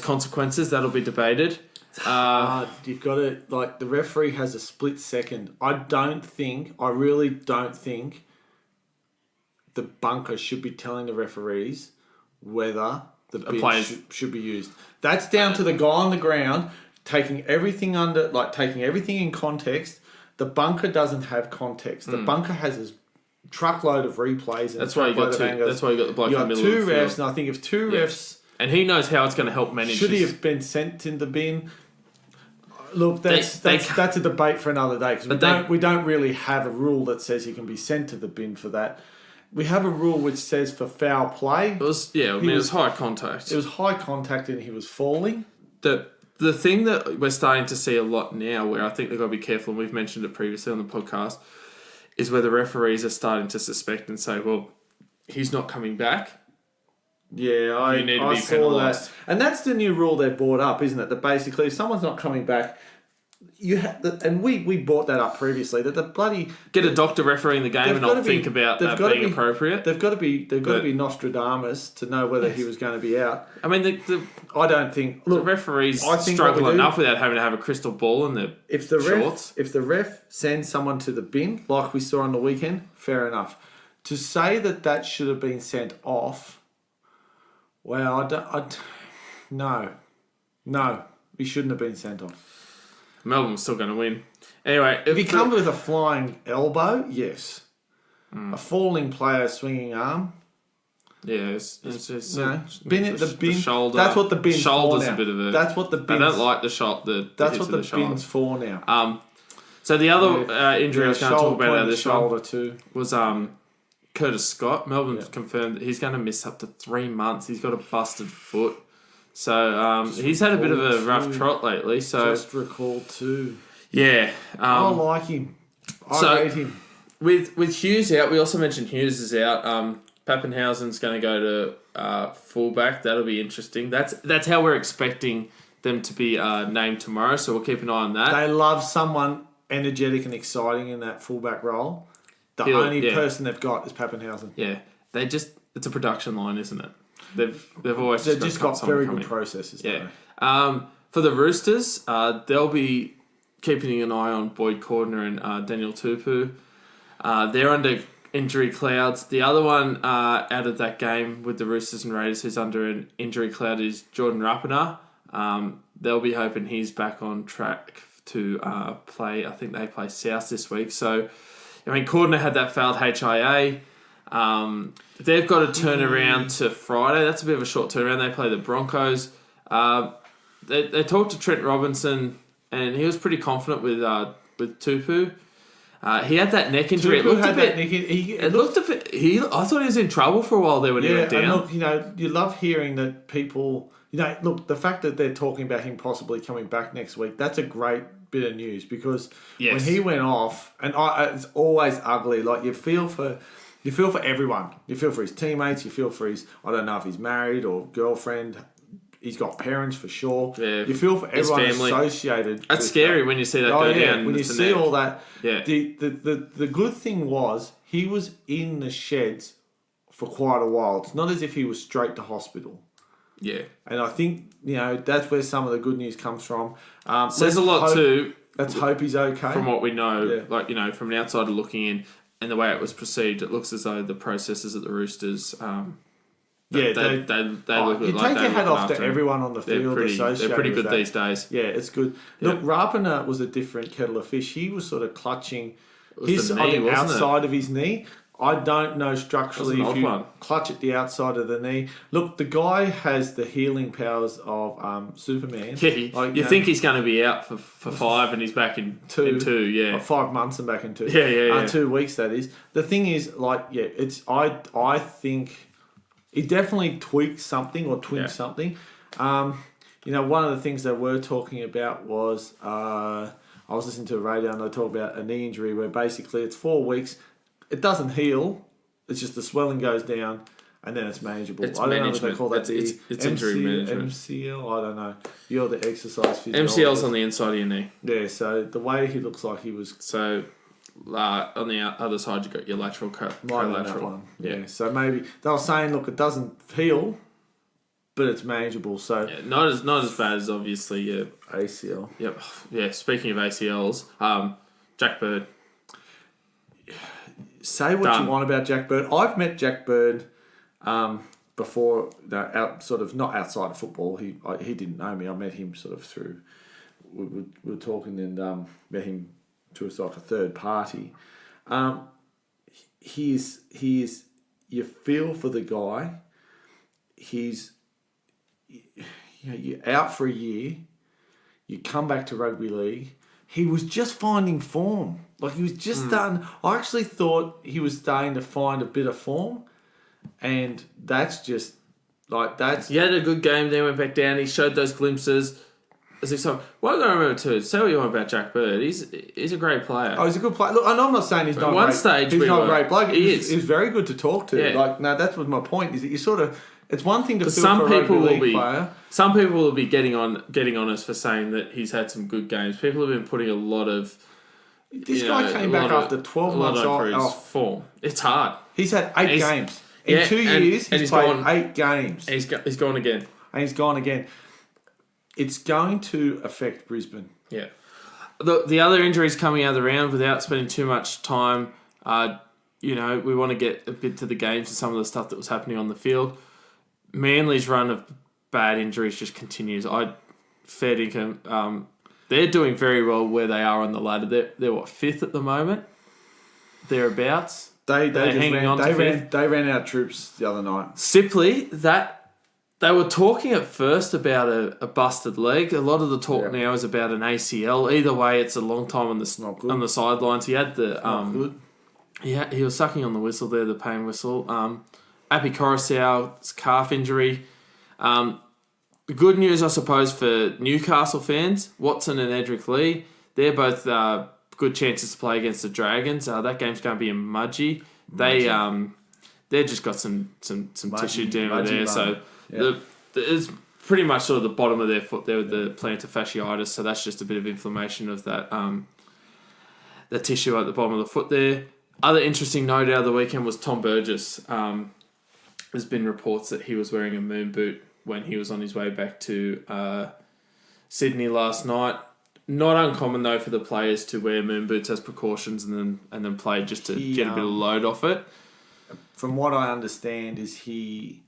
consequences. That'll be debated. It's hard. You've got to the referee has a split second. I really don't think the bunker should be telling the referees whether the bin should be used. That's down to the guy on the ground taking everything in context. The bunker doesn't have context. The bunker has his truckload of replays. And that's why you got the bloke in the middle two of the refs, field. And I think if two refs... And he knows how it's going to help manage. Should he have been sent in the bin? Look, that's a debate for another day because we don't really have a rule that says he can be sent to the bin for that. We have a rule which says for foul play. It was high contact. It was high contact and he was falling. The thing that we're starting to see a lot now, where I think they've got to be careful, and we've mentioned it previously on the podcast, is where the referees are starting to suspect and say, well, he's not coming back. Yeah, I saw that. And that's the new rule they've brought up, isn't it? That basically if someone's not coming back, we brought that up previously, that the bloody... Get a doctor refereeing the game and not think about that being appropriate. They've got to be Nostradamus to know whether he was going to be out. I mean, I don't think... Look, the referees struggle enough without having to have a crystal ball in their shorts. If the ref sends someone to the bin, like we saw on the weekend, fair enough. To say that should have been sent off... Well, no, he shouldn't have been sent off. Melbourne was still going to win. Anyway, if he comes with a flying elbow, yes. A falling player swinging arm. Yeah, it's bin at the bin. Shoulder. That's what the bin's shoulder's for now. a bit of a. That's what the bin's. I don't like the shot. That's what the bin's for now. So the other injury I was going to talk about out of this shoulder too was Curtis Scott. Melbourne's confirmed that he's going to miss up to 3 months. He's got a busted foot. So he's had a bit of a rough trot lately. So just recalled too. Yeah. I like him. I rate him. With Hughes out, we also mentioned Hughes is out. Pappenhausen's going to go to fullback. That'll be interesting. That's how we're expecting them to be named tomorrow, so we'll keep an eye on that. They love someone energetic and exciting in that fullback role. The only person they've got is Pappenhausen. Yeah, it's a production line, isn't it? They've always just got very good processes. Yeah. For the Roosters, they'll be keeping an eye on Boyd Cordner and Daniel Tupu. They're under injury clouds. The other one out of that game with the Roosters and Raiders who's under an injury cloud is Jordan Rapana. They'll be hoping he's back on track to play. I think they play South this week. So, I mean, Cordner had that failed HIA. They've got to turn around to Friday. That's a bit of a short turnaround. They play the Broncos. They talked to Trent Robinson, and he was pretty confident with Tupu. He had that neck injury. I thought he was in trouble for a while there when he went down. And look, you love hearing that people. Look, the fact that they're talking about him possibly coming back next week, that's a great bit of news because when he went off, and it's always ugly. Like you feel for everyone. You feel for his teammates. You feel for his. I don't know if he's married or girlfriend. He's got parents for sure. Yeah, you feel for everyone associated. That's scary when you see that go down. When you see all that. Yeah. The good thing was he was in the sheds for quite a while. It's not as if he was straight to hospital. Yeah. And I think, that's where some of the good news comes from. Says a lot too. Let's hope he's okay. From what we know, from an outsider looking in and the way it was perceived, it looks as though the processes at the Roosters... they look you take your hat off to everyone on the field associated. They're pretty good with that. These days. Yeah, it's good. Look, Rapana was a different kettle of fish. He was sort of clutching his outside of his knee. I don't know structurally if you clutch at the outside of the knee. Look, the guy has the healing powers of Superman. Yeah, you think he's going to be out for 5 and he's back in two. Yeah, 5 months and back in 2. Yeah. 2 weeks, that is. The thing is, I think... He definitely tweaked something or twigged something. One of the things they were talking about was I was listening to the radio and they talk about a knee injury where basically it's 4 weeks. It doesn't heal. It's just the swelling goes down and then it's manageable. It's I don't management. know what they call that. It's injury management. MCL? I don't know. You're the exercise physiologist. MCL's on the inside of your knee. Yeah, so the way he looks like he was... So... on the other side, you got your lateral collateral. Yeah, so maybe they were saying, look, it doesn't heal, but it's manageable. So not as bad as obviously your ACL. Yep. Yeah. Speaking of ACLs, Jack Bird. Say what you want about Jack Bird. I've met Jack Bird before. Not outside of football. He didn't know me. I met him sort of through. We were talking and met him. To a third party, he is. You feel for the guy. You're out for a year. You come back to rugby league. He was just finding form. Like he was just starting. I actually thought he was starting to find a bit of form, and that's just like that's. He had a good game. Then went back down. He showed those glimpses. What I remember too, say what you want about Jack Bird, he's a great player. Oh, he's a good player. Look, and I'm not saying he's not he's not a great bloke. He's very good to talk to. Yeah. That's what my point is. That you sort of, it's one thing to feel for a rugby league player. Some people will be getting on us for saying that he's had some good games. People have been putting a lot of. This guy came back after 12 months off form. It's hard. He's had 8 games in 2 years. He's played 8 games. He's gone again. And he's gone again. It's going to affect Brisbane. Yeah. The other injuries coming out of the round, without spending too much time, we want to get a bit to the games and some of the stuff that was happening on the field. Manly's run of bad injuries just continues. Fair dinkum. They're doing very well where they are on the ladder. They're 5th at the moment? Thereabouts. They ran out troops the other night. Simply that. They were talking at first about a busted leg. A lot of the talk now is about an ACL. Either way, it's a long time on the sidelines. He had the he was sucking on the whistle there, the pain whistle. Api Coruscant's calf injury. The good news, I suppose, for Newcastle fans, Watson and Edric Lee, they're both good chances to play against the Dragons. That game's going to be in Mudgee. They've just got some tissue down there. So pretty much sort of the bottom of their foot there with the plantar fasciitis. So that's just a bit of inflammation of that the tissue at the bottom of the foot there. Other interesting note out of the weekend was Tom Burgess. There's been reports that he was wearing a moon boot when he was on his way back to Sydney last night. Not uncommon though for the players to wear moon boots as precautions and then play just to get a bit of load off it. From what I understand, is he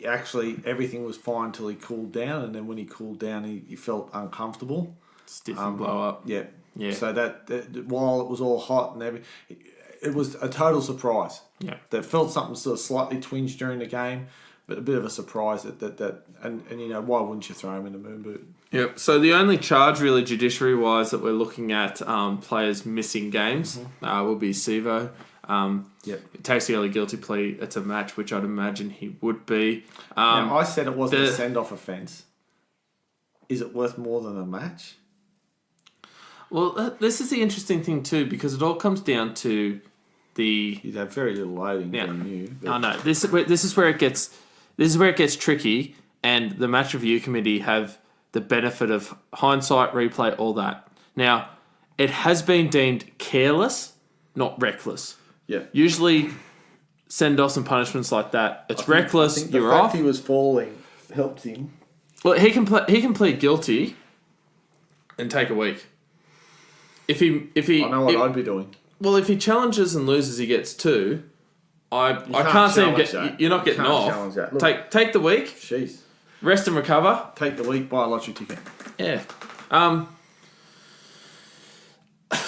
actually everything was fine till he cooled down, and then when he cooled down, he felt uncomfortable, stiff and blow up. Yeah. So that while it was all hot and everything, it was a total surprise. Yeah. That felt something sort of slightly twinged during the game, but a bit of a surprise that and why wouldn't you throw him in a moon boot? Yep. So the only charge really judiciary-wise that we're looking at players missing games will be Sivo. It takes the early guilty plea. It's a match, which I'd imagine he would be. Now, I said it wasn't a send-off offence. Is it worth more than a match? Well, this is the interesting thing too, because it all comes down to the. You'd have very little loading being you. I know this is where it gets tricky, and the match review committee have the benefit of hindsight, replay, all that. Now, it has been deemed careless, not reckless. Yeah. Usually, send-offs and punishments like that, it's reckless. I think you're the fact off. he was falling helped him. Well, he can plead guilty and take a week. If he I know what I'd be doing. Well, if he challenges and loses, he gets 2. I can't see him get. You're not getting off. Take the week. Jeez. Rest and recover. Take the week. Buy a lottery ticket. Yeah.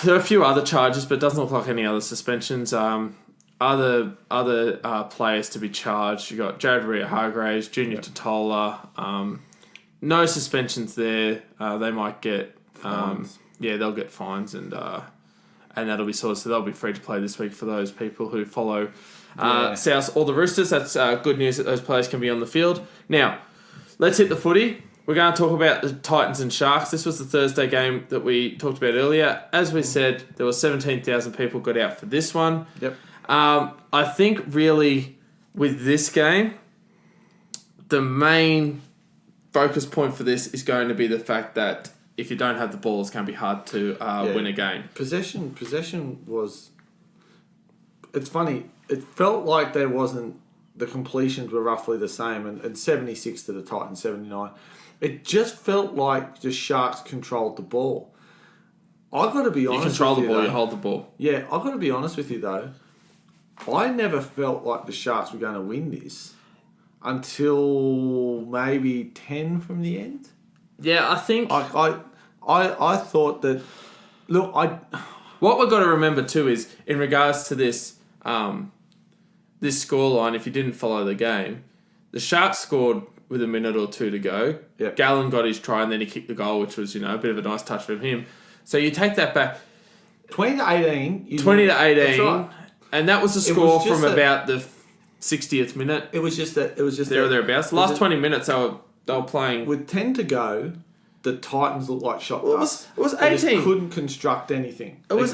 There are a few other charges, but it doesn't look like any other suspensions. Other players to be charged. You got Jared Rea-Hargraves, Junior Totola. No suspensions there. They might get fines. They'll get fines and that'll be sorted. So they'll be free to play this week for those people who follow South or the Roosters. That's good news that those players can be on the field. Now, let's hit the footy. We're going to talk about the Titans and Sharks. This was the Thursday game that we talked about earlier. As we said, there were 17,000 people got out for this one. Yep. I think really with this game, the main focus point for this is going to be the fact that if you don't have the ball, it's going to be hard to win a game. Possession was... It's funny. It felt like there wasn't... The completions were roughly the same, and 76 to the Titans, 79. It just felt like the Sharks controlled the ball. I've got to be honest with you. You control the ball, you hold the ball. Yeah, I've got to be honest with you, though. I never felt like the Sharks were going to win this until maybe 10 from the end. Yeah, I think... I thought that... Look, What we've got to remember too is, in regards to this this scoreline, if you didn't follow the game, the Sharks scored with a minute or 2 to go. Yep. Gallen got his try and then he kicked the goal, which was, a bit of a nice touch from him. So you take that back... 20 to 18. 20 to 18. That's right. And that was the score from about the 60th minute. It was just that... There or thereabouts. The last 20 minutes they were playing... With 10 to go... The Titans looked like shot ducks. It was 18. They just couldn't construct anything. It was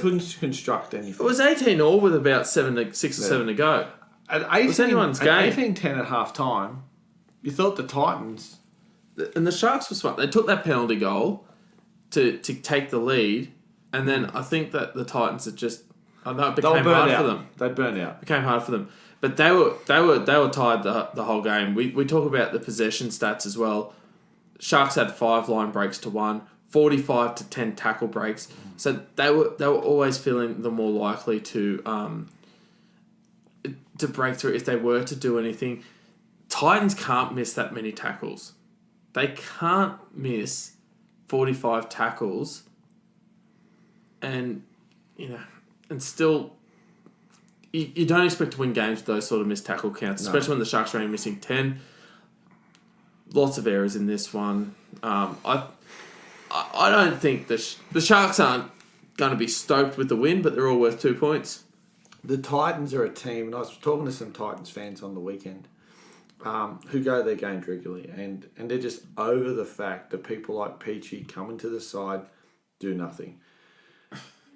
18 all with about 6 or 7 to go. At 18, it was anyone's game. 18-10 at half time, you thought the Titans... And the Sharks were smart. They took that penalty goal to take the lead, and then I think that the Titans had just... I know it became hard for them. They burned out. It became hard for them. But they were tied the whole game. We talk about the possession stats as well. Sharks had 5 line breaks to 1, 45 to 10 tackle breaks. So they were always feeling the more likely to break through if they were to do anything. Titans can't miss that many tackles. They can't miss 45 tackles and still you don't expect to win games with those sort of missed tackle counts, especially when the Sharks are only missing 10. Lots of errors in this one. I don't think the Sharks aren't going to be stoked with the win, but they're all worth 2 points. The Titans are a team, and I was talking to some Titans fans on the weekend who go to their games regularly, and they're just over the fact that people like Peachy come into the side, do nothing.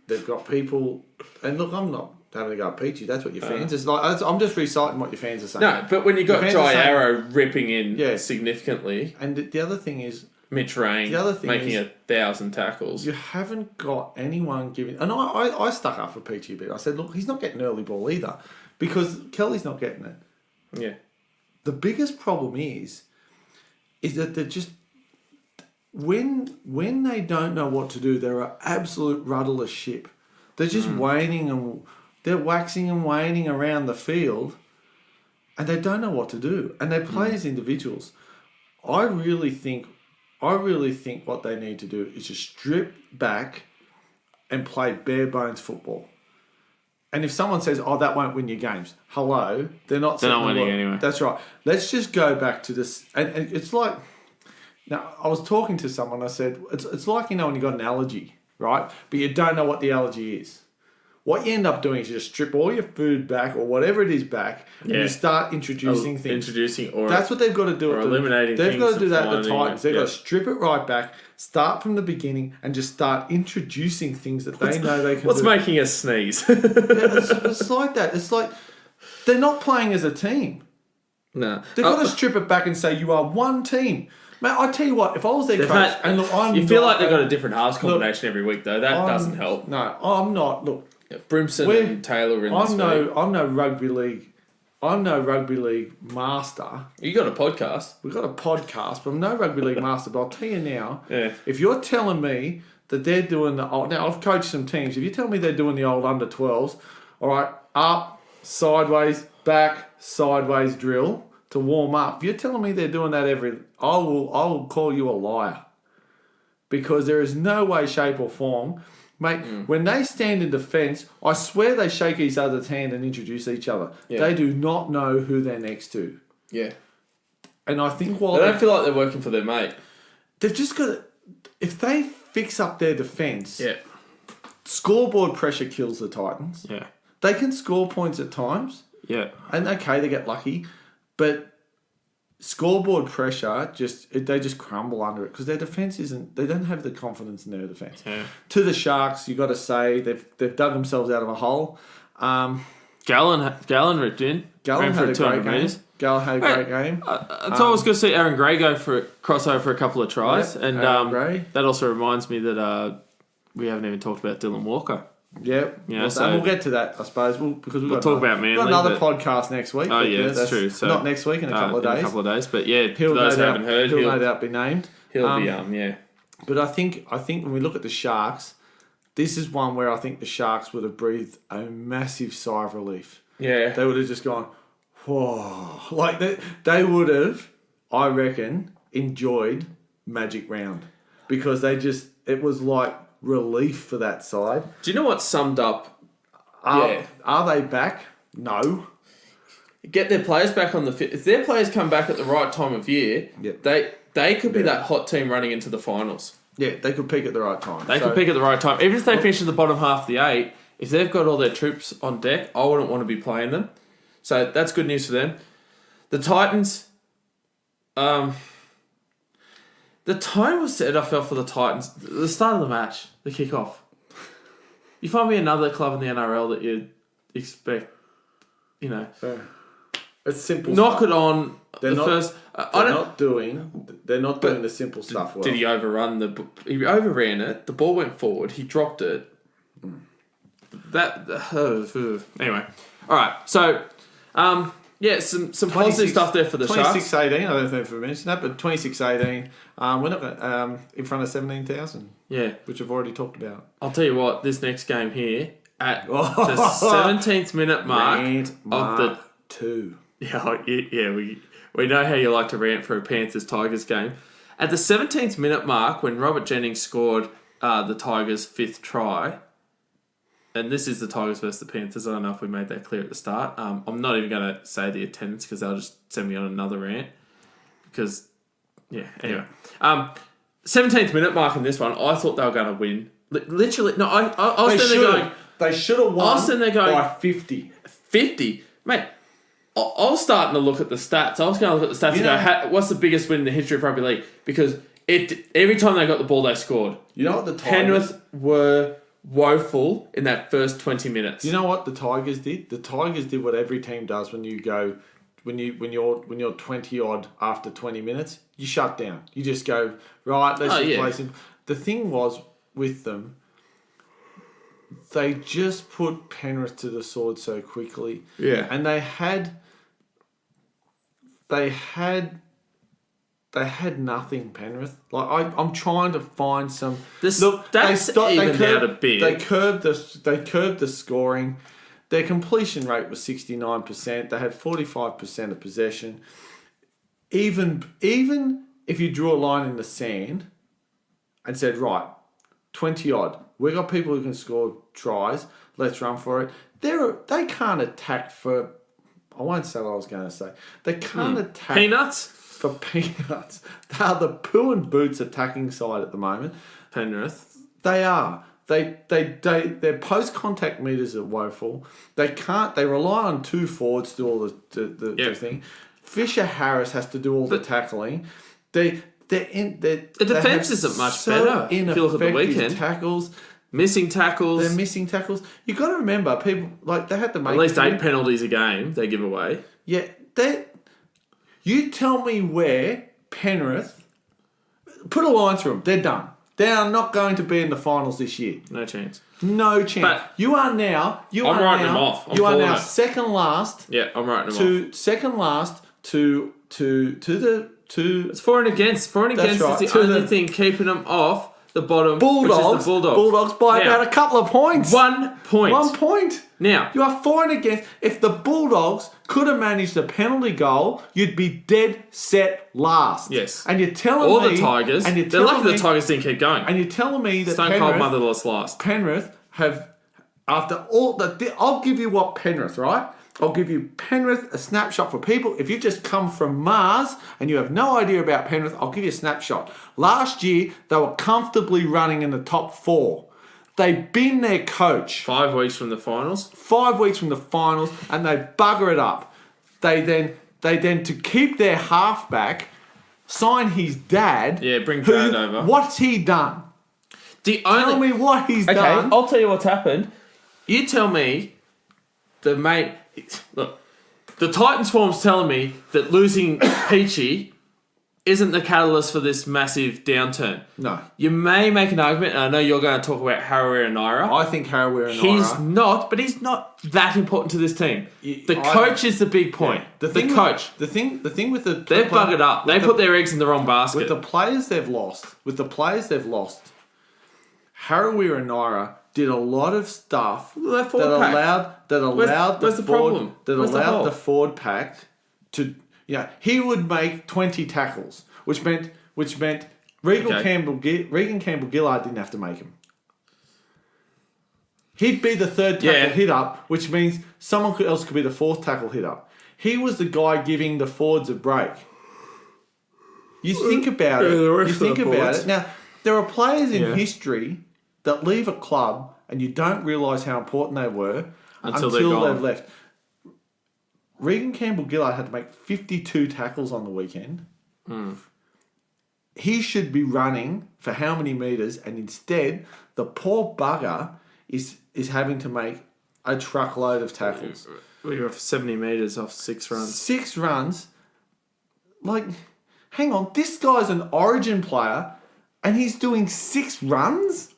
They've got people, and look, I'm not having a go at Peachy. That's what your fans is like. I'm just reciting what your fans are saying. No, but when you got fans are Jai saying- Arrow ripping in significantly, And the other thing is, Mitch Rain The other thing making is- 1,000 tackles. you haven't got anyone giving... And I stuck up for Peachy a bit. I said, look, he's not getting early ball either because Kelly's not getting it. Yeah. The biggest problem is that they're just... When they don't know what to do, they're an absolute rudderless ship. They're just waning and... They're waxing and waning around the field and they don't know what to do. And they play as individuals. I really think what they need to do is just strip back and play bare bones football. And if someone says, "Oh, that won't win your games," hello, they're not winning anyway. That's right. Let's just go back to this, and it's like. Now, I was talking to someone. I said, "It's like when you got an allergy, right? But you don't know what the allergy is. What you end up doing is you just strip all your food back or whatever it is back, and you start introducing things. That's what they've got to do. Or eliminating They've got to things do that and at the finding- Titans. They've got to strip it right back, start from the beginning, and just start introducing things that they know they can What's do. making us sneeze? It's like that. It's like they're not playing as a team. No. They've got to strip it back and say, you are one team. Man, I tell you what, if I was their coach, and look, you feel like they've got a different halves combination every week, though. That doesn't help. No, I'm not. Look, Brimson and Taylor in this week. I'm no rugby league. I'm no rugby league master. You got a podcast. We've got a podcast, but I'm no rugby league master. But I'll tell you now, Yeah. if you're telling me that they're doing the old... Now, I've coached some teams. If you tell me they're doing the old under-12s, all right, up, sideways, back, sideways drill to warm up. If you're telling me they're doing that I will call you a liar. Because there is no way, shape or form... Mate, when they stand in defence, I swear they shake each other's hand and introduce each other. Yeah. They do not know who they're next to. Yeah. And I think they don't feel like they're working for their mate. They've just got to... If they fix up their defence... Yeah. Scoreboard pressure kills the Titans. Yeah. They can score points at times. Yeah. And okay, they get lucky. But scoreboard pressure, they just crumble under it because their defence isn't... They don't have the confidence in their defence. Yeah. To the Sharks, you got to say, they've dug themselves out of a hole. Gallen ripped in. Gallen had a great game. Gallen had a great game. It's always good to see Aaron Gray go for crossover for a couple of tries. Yeah, and Gray. that also reminds me that we haven't even talked about Dylan Walker. Yep. Yeah, and we'll get to that, I suppose. Because we'll talk about Manly. We've got another podcast next week. Oh, yeah, that's true. So, not next week, in a couple of days. In a couple of days. But yeah, for those who haven't heard, he'll no doubt be named. He'll be, yeah. But I think when we look at the Sharks, this is one where I think the Sharks would have breathed a massive sigh of relief. Yeah. They would have just gone, whoa. Like, they would have, I reckon, enjoyed Magic Round. Because it was like relief for that side. Do you know what summed up? Are they back? No. Get their players back on the fit. If their players come back at the right time of year, they could be that hot team running into the finals. Yeah, they could peak at the right time. They could peak at the right time. Even if they finish in the bottom half of the 8, if they've got all their troops on deck, I wouldn't want to be playing them. So that's good news for them. The Titans, the tone was set, I felt, for the Titans. The start of the match, the kickoff. You find me another club in the NRL that you'd expect, It's simple knock stuff. It on. They're not doing the simple stuff well. Did he overrun he overran it, the ball went forward, he dropped it. Anyway. Alright, so some positive stuff there for the Sharks. 26-18, I don't know if we mentioned that, but 26-18, we're not going in front of 17,000. Yeah. Which I've already talked about. I'll tell you what, this next game here, at the 17th minute mark of the 2. Yeah, we know how you like to rant for a Panthers-Tigers game. At the 17th minute mark, when Robert Jennings scored the Tigers' 5th try, and this is the Tigers versus the Panthers, I don't know if we made that clear at the start. I'm not even going to say the attendance because they'll just send me on another rant. Because, anyway. 17th minute mark in this one, I thought they were going to win. Literally, no, I was sitting there going... They should have won I was sitting there going, by 50. 50? Mate... I was starting to look at the stats. I was going to look at the stats and go, what's the biggest win in the history of rugby league? Because every time they got the ball, they scored. You know what the Tigers... Penrith were woeful in that first 20 minutes. You know what the Tigers did? The Tigers did what every team does when you're 20 odd after 20 minutes. You shut down. You just go, right, let's just play simple. The thing was with them, they just put Penrith to the sword so quickly. Yeah. And they had nothing, Penrith. Like I'm trying to find some. That's evened out a bit. They curbed the scoring. Their completion rate was 69%. They had 45% of possession. Even if you drew a line in the sand and said, right, 20 odd, we got people who can score tries. Let's run for it. They can't attack for. I won't say what I was going to say. They can't attack Peanuts. For peanuts. They are the poo and boots attacking side at the moment. Penrith. They are. Their post-contact meters are woeful. They rely on two forwards to do all the thing. Fisher Harris has to do all the tackling. The defense isn't much better. If you look at the weekend. Tackles. Missing tackles. They're missing tackles. You got to remember, people they had to make at least 8 penalties a game they give away. Yeah, you tell me where Penrith put a line through them. They're done. They are not going to be in the finals this year. No chance. No chance. But I'm writing them off. You are now second last. Yeah, I'm writing them off. Second last to the. It's for and against. For and against is the only thing keeping them off the bottom, Bulldogs, which is the Bulldogs. Bulldogs by about a couple of points. 1 point. 1 point. Now, you are for and against. If the Bulldogs could have managed a penalty goal, you'd be dead set last. Yes. And you're telling me... Or the Tigers. And they're lucky the Tigers didn't keep going. And you're telling me that Stone Cold Mother lost last. Penrith have... After all... I'll give you what Penrith, right? I'll give you Penrith, a snapshot for people. If you've just come from Mars and you have no idea about Penrith, I'll give you a snapshot. Last year, they were comfortably running in the top 4. They binned their coach. 5 weeks from the finals. 5 weeks from the finals, and they bugger it up. They then to keep their halfback, sign his dad. Yeah, bring Dad over. What's he done? Tell me what he's done. Okay, I'll tell you what's happened. You tell me look, the Titans form's telling me that losing Peachy isn't the catalyst for this massive downturn. No. You may make an argument, and I know you're going to talk about Harawira Naira. I think Harawira Naira... He's not, but he's not that important to this team. The coach is the big point. Yeah. The coach. The thing with the... They've buggered up. They put their eggs in the wrong basket. With the players they've lost, Harawira Naira did a lot of stuff that allowed the forward pack to... he would make 20 tackles, which meant Regan Campbell-Gillard didn't have to make them. He'd be the third tackle hit up, which means someone else could be the fourth tackle hit up. He was the guy giving the forwards a break. You think about it. Now, there are players in history that leave a club and you don't realise how important they were until they've left. Regan Campbell-Gillard had to make 52 tackles on the weekend. He should be running for how many metres, and instead, the poor bugger is having to make a truckload of tackles. We were 70 metres off 6 runs. 6 runs? Like, hang on, this guy's an Origin player, and he's doing 6 runs?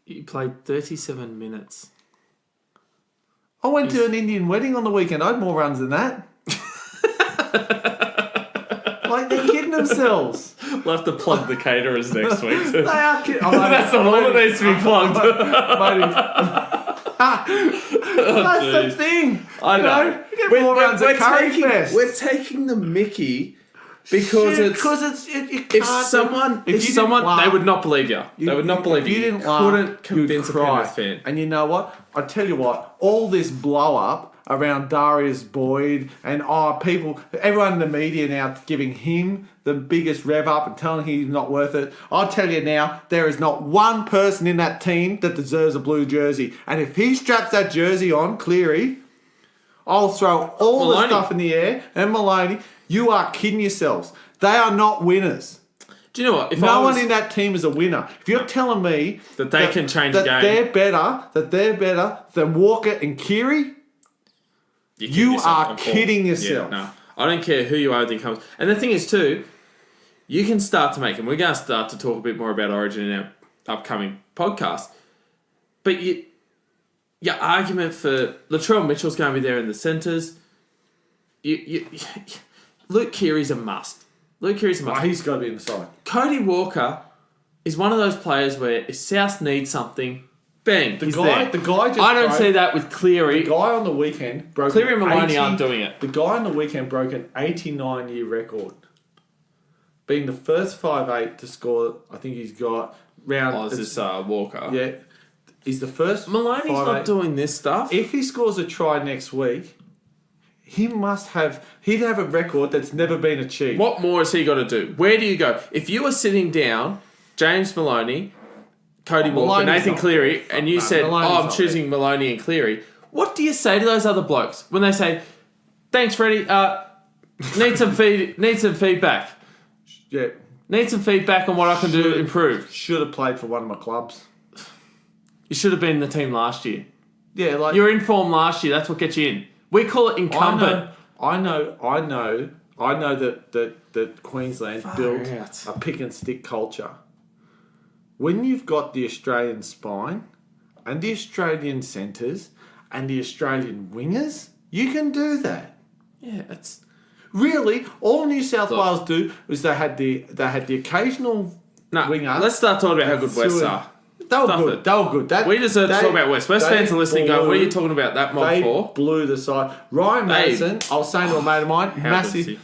He played 37 minutes. I went to an Indian wedding on the weekend. I had more runs than that. Like, they're kidding themselves. We'll have to plug the caterers next week. They are kidding. That's not all that needs to be plugged. That's the thing. I know. You get more runs at Curry Fest. We're taking the mickey because if someone they would not believe you. They would not believe you. You didn't couldn't convince a Penrith fan. And you know what? I tell you what, all this blow up around Darius Boyd and everyone in the media now giving him the biggest rev up and telling him he's not worth it. I'll tell you now, there is not one person in that team that deserves a blue jersey. And if he straps that jersey on, Cleary, I'll throw all the stuff in the air. And Maloney, you are kidding yourselves. They are not winners. Do you know what? If No one in that team is a winner. If you're telling me that they can change the game, they're better than Walker and Keary, you are kidding yourself. Yeah, no, I don't care who you are when it comes. And the thing is too, you can start to make, and we're going to start to talk a bit more about Origin in our upcoming podcast. But your argument for Latrell Mitchell's going to be there in the centres. Luke Keary's a must. Luke Keary's a must. Oh, he's got to be in the side. Cody Walker is one of those players where if South needs something, bang, The he's guy there. just I don't see that with Cleary. The guy on the weekend broke Cleary and Maloney aren't doing it. The guy on the weekend broke an 89-year record. Being the first 5'8" to score, I think he's got round... Oh, is this Walker? Yeah. He's the first Maloney's 5'8". not doing this stuff. If he scores a try next week, he'd have a record that's never been achieved. What more has he got to do? Where do you go? If you were sitting down, James Maloney, Cody Walker, Nathan Cleary, and you said, I'm choosing Maloney and Cleary, what do you say to those other blokes when they say, thanks, Freddie, need some feedback? Yeah. Need some feedback on what I can do to improve. Should have played for one of my clubs. You should have been in the team last year. Yeah, like... You were in form last year. That's what gets you in. We call it incumbent. I know that Queensland built a pick and stick culture. When you've got the Australian spine and the Australian centres and the Australian wingers, you can do that. Yeah, it's really all New South Wales do is they had the occasional winger. Let's start talking about how good West are. They were good. We deserve to talk about West. West fans are listening going, what are you talking about that mob for? They blew the side. Ryan Madison, I was saying to a mate of mine, massive.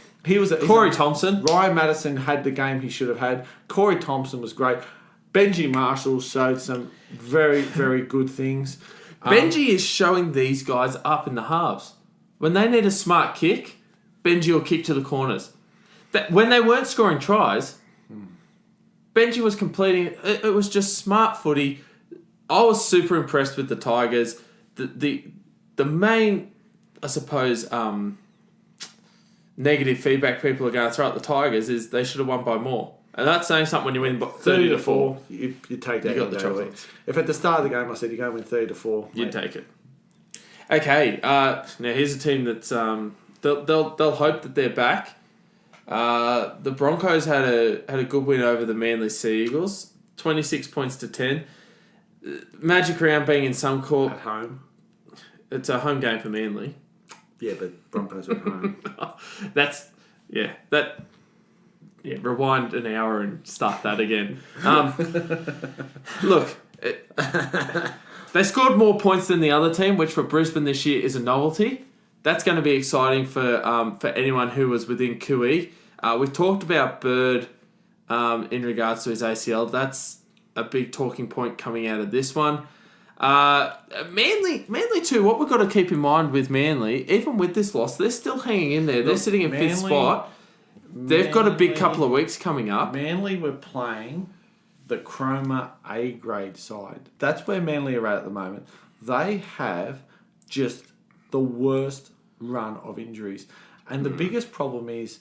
Corey Thompson. Ryan Madison had the game he should have had. Corey Thompson was great. Benji Marshall showed some very, very good things. Benji is showing these guys up in the halves. When they need a smart kick, Benji will kick to the corners. When they weren't scoring tries, Benji was completing. It was just smart footy. I was super impressed with the Tigers. The main, I suppose, negative feedback people are going to throw at the Tigers is they should have won by more. And that's saying something when you win 30-4. You take that. You got the chocolates. If at the start of the game I said you're going to win 30-4, you'd take it. Okay, now here's a team that's they'll hope that they're back. The Broncos had a good win over the Manly Sea Eagles, 26 points to 10. Magic round being in some court at home. It's a home game for Manly. Yeah, but Broncos are at home. Rewind an hour and start that again. Look, they scored more points than the other team, which for Brisbane this year is a novelty. That's going to be exciting for anyone who was within QE. We've talked about Bird in regards to his ACL. That's a big talking point coming out of this one. Manly too. What we've got to keep in mind with Manly, even with this loss, they're still hanging in there. They're sitting in fifth spot. They've got a big couple of weeks coming up. Manly were playing the Chroma A grade side. That's where Manly are at the moment. They have just the worst run of injuries. And the biggest problem is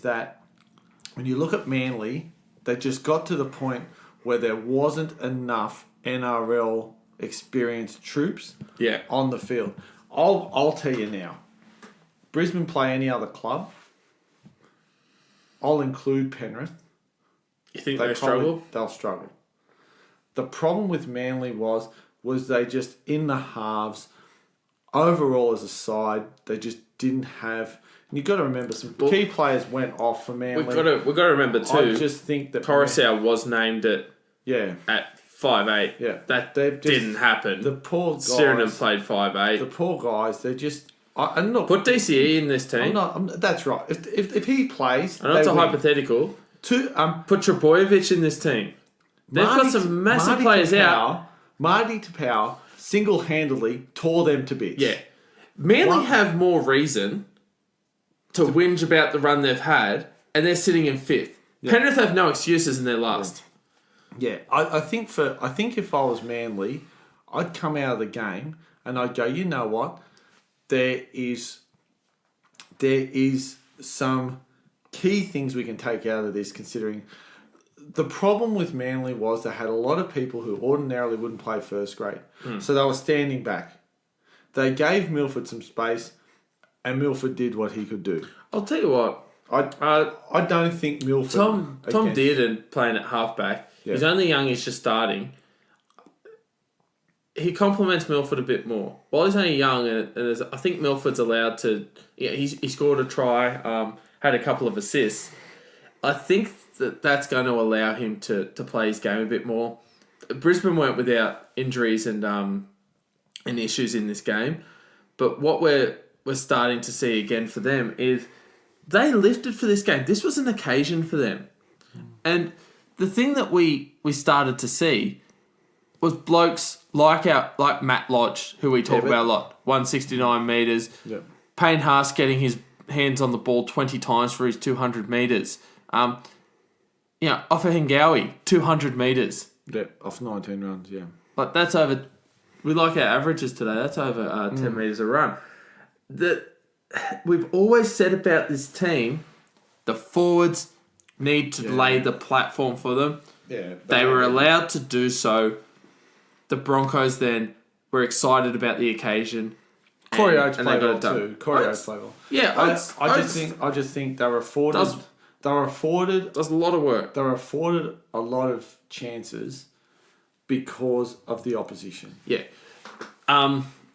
that when you look at Manly, they just got to the point where there wasn't enough NRL experienced troops on the field. I'll tell you now, Brisbane play any other club, I'll include Penrith. You think they struggle? They'll struggle. The problem with Manly was they just, in the halves, overall as a side, they just didn't have... And you've got to remember, some key players went off for Manly. We've got to remember too, I just think that... Coruscant was named at 5'8". Yeah. That didn't happen. The poor guys... Sirenan played 5'8". The poor guys, they're just... and look, put DCE in this team. That's right. If he plays... I know it's a hypothetical. Put Trbojevic in this team. They've got some massive players out. Marty Tapau single-handedly tore them to bits. Yeah. Manly have more reason to whinge about the run they've had, and they're sitting in fifth. Yeah. Penrith have no excuses in their last. Yeah, I think if I was Manly, I'd come out of the game and I'd go, you know what? There is some key things we can take out of this, considering the problem with Manly was they had a lot of people who ordinarily wouldn't play first grade. So they were standing back. They gave Milford some space, and Milford did what he could do. I'll tell you what. I don't think Milford... Tom Dearden playing at halfback. Yeah. He's only young. He's just starting. He complements Milford a bit more. While he's only young, and I think Milford's allowed to... Yeah, he scored a try, had a couple of assists. I think that's going to allow him to play his game a bit more. Brisbane weren't without injuries and issues in this game, but what we're starting to see again for them is they lifted for this game. This was an occasion for them. And the thing that we started to see was blokes like Matt Lodge, who we talk about a lot, 169 metres. Yep. Payne Haas getting his hands on the ball 20 times for his 200 metres. Ofa Hingawi, 200 metres. Yep, off 19 runs, yeah. Like, that's over... We like our averages today. That's over 10 metres a run. We've always said about this team, the forwards need to lay the platform for them. Yeah, they were allowed to do so. The Broncos then were excited about the occasion. Corey Oates played well too. Corey Oates played well. Yeah, I just think they were afforded. Does a lot of work. They were afforded a lot of chances because of the opposition. Yeah.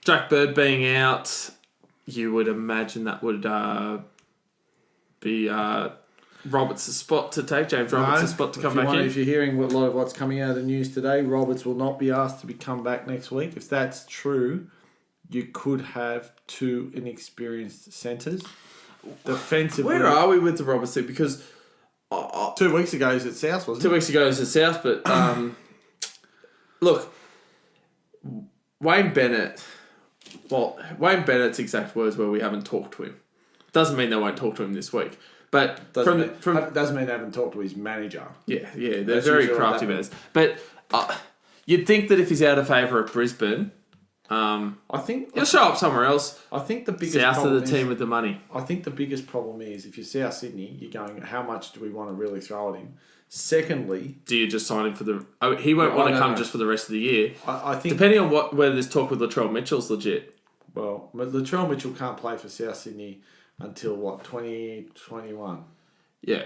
Jack Bird being out, you would imagine that would be Roberts' spot to take, James Roberts' spot to come back in. If you're hearing a lot of what's coming out of the news today, Roberts will not be asked to come back next week. If that's true, you could have two inexperienced centres. Defensively, where are we with the Roberts thing? Because 2 weeks ago he was at South, wasn't it? 2 weeks ago he was at South, but look, Wayne Bennett's exact words were, we haven't talked to him. Doesn't mean they won't talk to him this week. But doesn't mean they haven't talked to his manager. Yeah, they're very crafty about this. But you'd think that if he's out of favour at Brisbane, I think he'll show up somewhere else. I think the biggest South of the team with the money. I think the biggest problem is if you're South Sydney, you're going, how much do we want to really throw at him? Secondly, do you just sign him for the? Oh, he won't want to come just for the rest of the year. I think depending on whether this talk with Latrell Mitchell's legit. Well, Latrell Mitchell can't play for South Sydney until 2021. Yeah.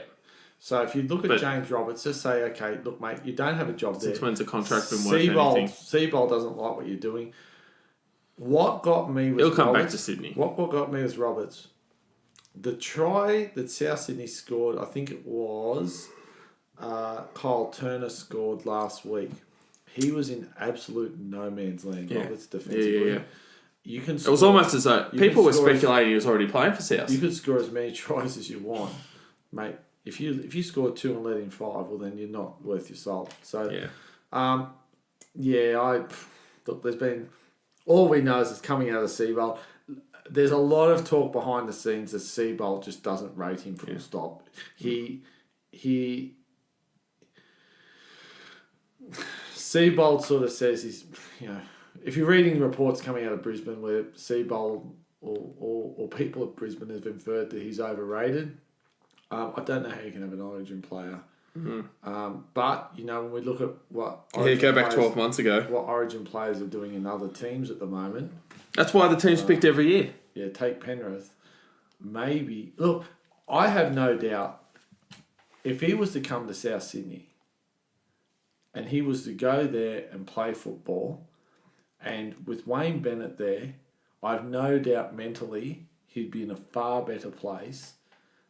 So if you look at James Roberts, just say, okay, look, mate, you don't have a job there. Since when's the contract been worth anything? Seabold doesn't like what you're doing. What got me was he'll come back to Sydney. What got me was Roberts. The try that South Sydney scored, I think it was Kyle Turner scored last week. He was in absolute no man's land. Roberts defensively. Yeah. You can. It was almost as though people were speculating he was already playing for South. You could score as many tries as you want, mate. If you score 2 and let in 5, well then you're not worth your salt. So look. There's been all we know is it's coming out of Seabold. There's a lot of talk behind the scenes that Seabold just doesn't rate him full stop. Seabold sort of says he's, if you're reading reports coming out of Brisbane where Seabold or people at Brisbane have inferred that he's overrated, I don't know how you can have an Origin player. Mm-hmm. But, when we look at what... go back 12 months ago. What Origin players are doing in other teams at the moment. That's why the team's picked every year. Yeah, take Penrith. Maybe... Look, I have no doubt if he was to come to South Sydney and he was to go there and play football, and with Wayne Bennett there, I have no doubt mentally he'd be in a far better place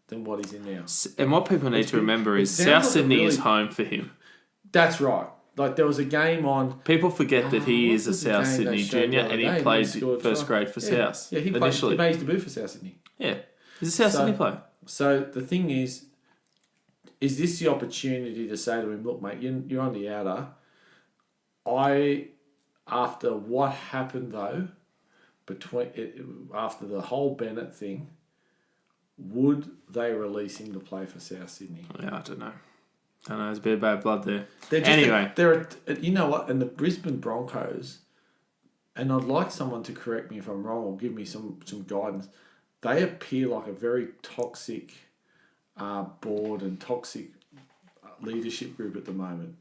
than what he's in now. And what people need to remember is South Sydney is home for him. That's right. Like, there was a game on... People forget that he is a South Sydney junior and he plays first grade for South. Yeah, he made his debut for South Sydney. Yeah. He's a South Sydney player. So the thing is this the opportunity to say to him, look, mate, you're on the outer. After what happened, though, after the whole Bennett thing, would they release him to play for South Sydney? Yeah, I don't know. There's a bit of bad blood there. Anyway. You know what? And the Brisbane Broncos, and I'd like someone to correct me if I'm wrong or give me some guidance, they appear like a very toxic board and toxic leadership group at the moment.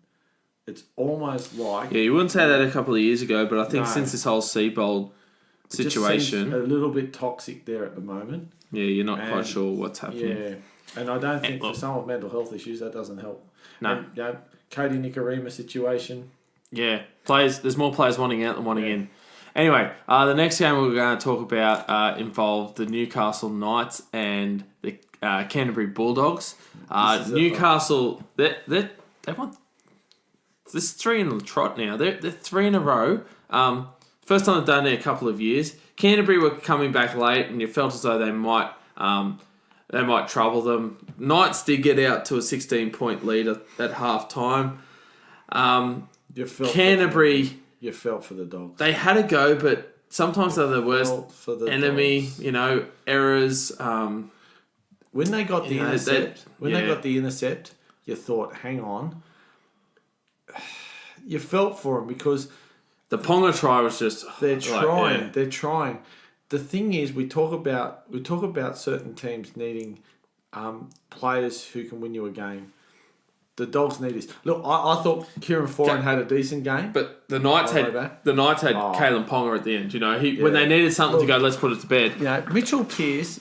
It's almost like... Yeah, you wouldn't say that a couple of years ago, but I think No. since this whole Seabold situation... Just seems a little bit toxic there at the moment. Yeah, you're not quite sure what's happening. Yeah, and I don't think for someone with mental health issues, that doesn't help. No. And, Cody Nicarima situation. Yeah, there's more players wanting out than wanting in. Anyway, the next game we're going to talk about involved the Newcastle Knights and the Canterbury Bulldogs. Newcastle, they won. This is 3 in the trot now. They're 3 in a row. First time they've done it in a couple of years. Canterbury were coming back late, and you felt as though they might trouble them. Knights did get out to a 16-point lead at half time. Canterbury. You felt for the Dogs. They had a go, but sometimes they're the worst enemy. Dogs. Errors. When they got the intercept, you thought, "Hang on." You felt for them because the Ponga try was just they're trying. They're trying. The thing is, we talk about certain teams needing players who can win you a game. The Dogs need this. Look, I thought Kieran Foran had a decent game, but the Knights had Kalen Ponga at the end. When they needed something to go, let's put it to bed. Mitchell Pearce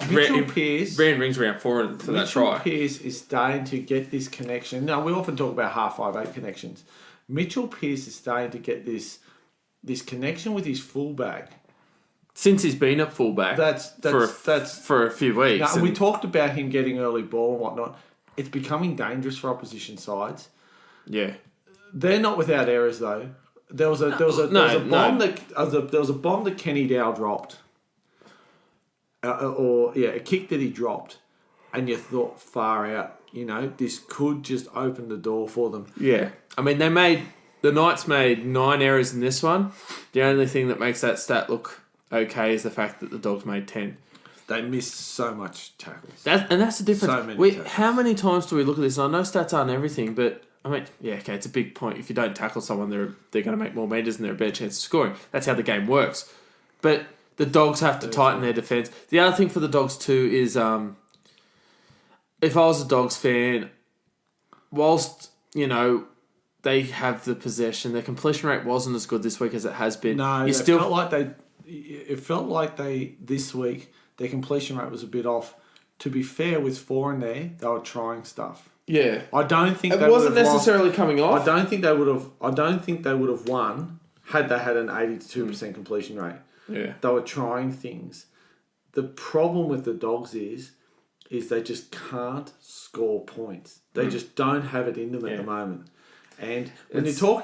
ran rings around for that try. Mitchell Pearce is starting to get this connection. Now we often talk about 5'8" connections. Mitchell Pearce is starting to get this connection with his fullback. Since he's been at fullback, that's for a few weeks. We talked about him getting early ball and whatnot. It's becoming dangerous for opposition sides. Yeah, they're not without errors though. There was a bomb that Kenny Dow dropped, a kick that he dropped, and you thought far out. This could just open the door for them. Yeah, I mean the Knights made 9 errors in this one. The only thing that makes that stat look okay is the fact that the Dogs made 10. They missed so much tackles. That's the difference. So many tackles. How many times do we look at this? And I know stats aren't everything, but I mean, it's a big point. If you don't tackle someone, they're going to make more meters and they're a better chance of scoring. That's how the game works. But the Dogs have to tighten their defence. The other thing for the Dogs too is, if I was a Dogs fan, whilst they have the possession, their completion rate wasn't as good this week as it has been. No, it felt like they this week. Their completion rate was a bit off. To be fair, with 4 in there, they were trying stuff. Yeah, I don't think it wasn't necessarily coming off. I don't think they would have won had they had an 82% completion rate. Yeah, they were trying things. The problem with the Dogs is they just can't score points. They just don't have it in them at the moment. And when you talk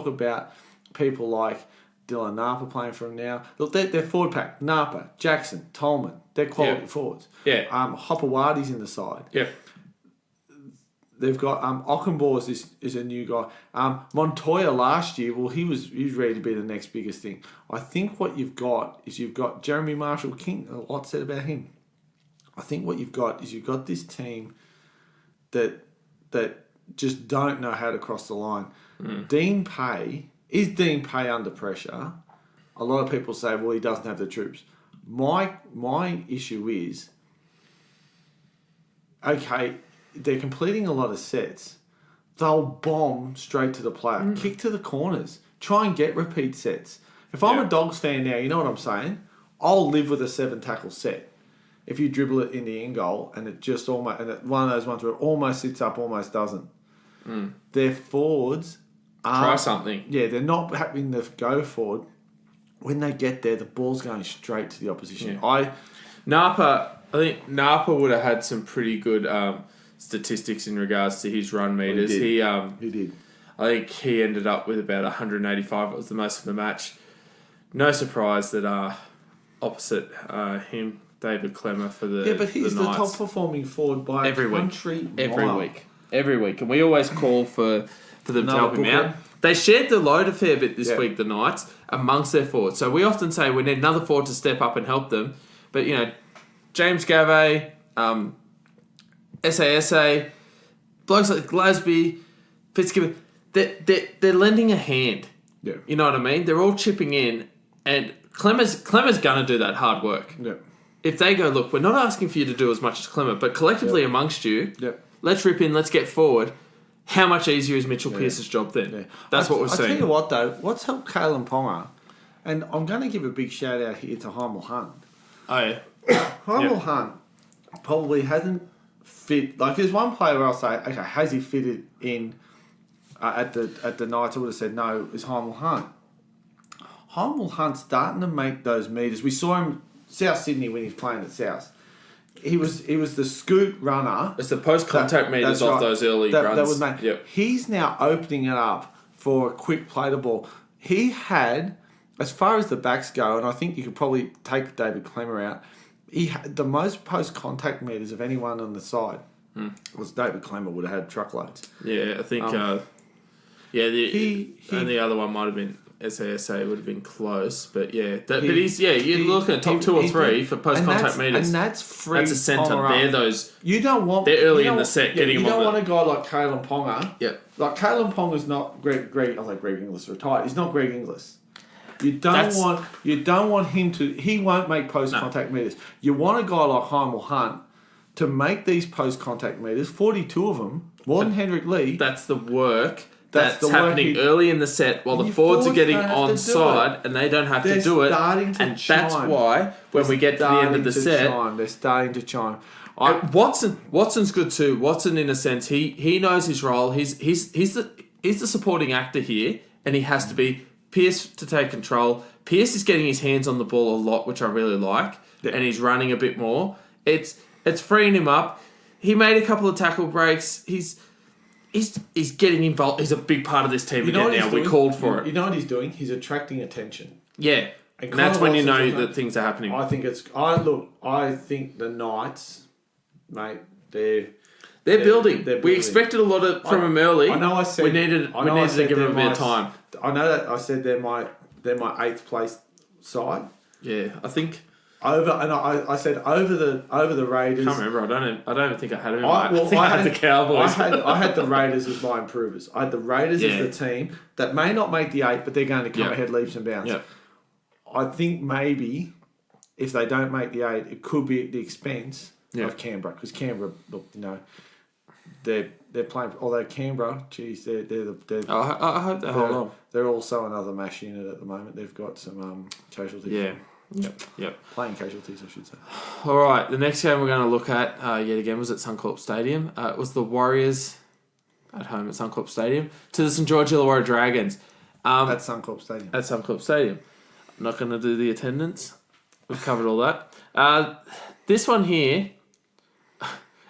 about people like Dylan Napa playing for him now. Look, they're forward pack. Napa, Jackson, Tolman. They're quality forwards. Yeah. Hopewadi's in the side. Yeah. They've got Ockenbaugh is a new guy. Montoya last year, he was ready to be the next biggest thing. I think what you've got is Jeremy Marshall King. A lot said about him. I think what you've got is this team that just don't know how to cross the line. Dean Pay. Is Dean Pay under pressure? A lot of people say, well, he doesn't have the troops. My issue is, okay, they're completing a lot of sets. They'll bomb straight to the player. Kick to the corners. Try and get repeat sets. If I'm a Dogs fan now, you know what I'm saying? I'll live with a 7-tackle set. If you dribble it in the end goal and it just almost... And one of those ones where it almost sits up, almost doesn't. Their forwards... Try something. Yeah, they're not having to go forward. When they get there, the ball's going straight to the opposition. I think Napa would have had some pretty good statistics in regards to his run meters. He did. I think he ended up with about 185. It was the most of the match. No surprise that opposite him, David Clemmer for the but he's the top performing forward by every country mile. Every week, and we always call for them to help him out. him. They shared the load a fair bit this week, the Knights, amongst their forwards. So we often say we need another forward to step up and help them. But, James Gavay, SASA, blokes like Glasby, Fitzgibbon, they're lending a hand. Yeah. You know what I mean? They're all chipping in, and Clemmer's going to do that hard work. Yeah. If they go, look, we're not asking for you to do as much as Clemmer, but collectively amongst you, let's rip in, let's get forward. how much easier is Mitchell Pearce's job then? Yeah. That's what we're I'll seeing. tell you what, though. What's helped Kalen Ponga, and I'm going to give a big shout out here to Heimel Hunt. Oh, yeah. Heimel Hunt probably hasn't fit. Like, there's one player where I'll say, okay, has he fitted in at the Knights? I would have said no, is Heimel Hunt. Heimel Hunt's starting to make those meters. We saw him South Sydney when he was playing at South. He was the scoot runner. It's the post-contact meters off those early runs. That was made. Yep. He's now opening it up for a quick play to ball. He had, as far as the backs go, and I think you could probably take David Clemmer out, he had the most post-contact meters of anyone on the side. Was David Clemmer would have had truckloads. Yeah, I think... the other one might have been... SASA would have been close, but yeah. You're looking at top 2 or 3 for post-contact meters. And that's free. That's a centre. They're those... You don't want... They're early in the set, getting them on. You don't want a guy like Kalen Ponga. Yep. Like, Kalen Ponga's not Greg... I think Greg Inglis retired. He's not Greg Inglis. You don't want him to... He won't make post-contact meters. You want a guy like Heimel Hunt to make these post-contact meters, 42 of them, more than Henrik Lee. That's the work... That's the happening early in the set while the forwards are getting onside and they don't have to do it. And that's why when we get to the end of the set... They're starting to chime. Watson's good too. Watson, in a sense, he knows his role. He's the supporting actor here, and he has to be Pearce to take control. Pearce is getting his hands on the ball a lot, which I really like, and he's running a bit more. It's freeing him up. He made a couple of tackle breaks. He's getting involved. He's a big part of this team again now. We called for it. You know what he's doing? He's attracting attention. Yeah. And that's when you know that things are happening. I think the Knights, mate, they're building. They're We expected a lot from them early. I know I said... We needed to give them a bit of time. I know that I said they're my 8th place side. Yeah, I think... I said over the Raiders. I can't remember. I don't even think I had him. I had the Cowboys. I had the Raiders as my improvers. I had the Raiders as the team that may not make the 8, but they're going to come ahead leaps and bounds. Yep. I think maybe if they don't make the 8, it could be at the expense of Canberra, because Canberra, look, they're playing. Although Canberra, geez, they're. I hope they hold on. They're also another mash unit at the moment. They've got some casualties. Yeah. Yep. Playing casualties, I should say. All right, the next game we're going to look at yet again was at Suncorp Stadium. It was the Warriors at home at Suncorp Stadium to the St George Illawarra Dragons. At Suncorp Stadium. At Suncorp Stadium. I'm not going to do the attendance. We've covered all that. This one here,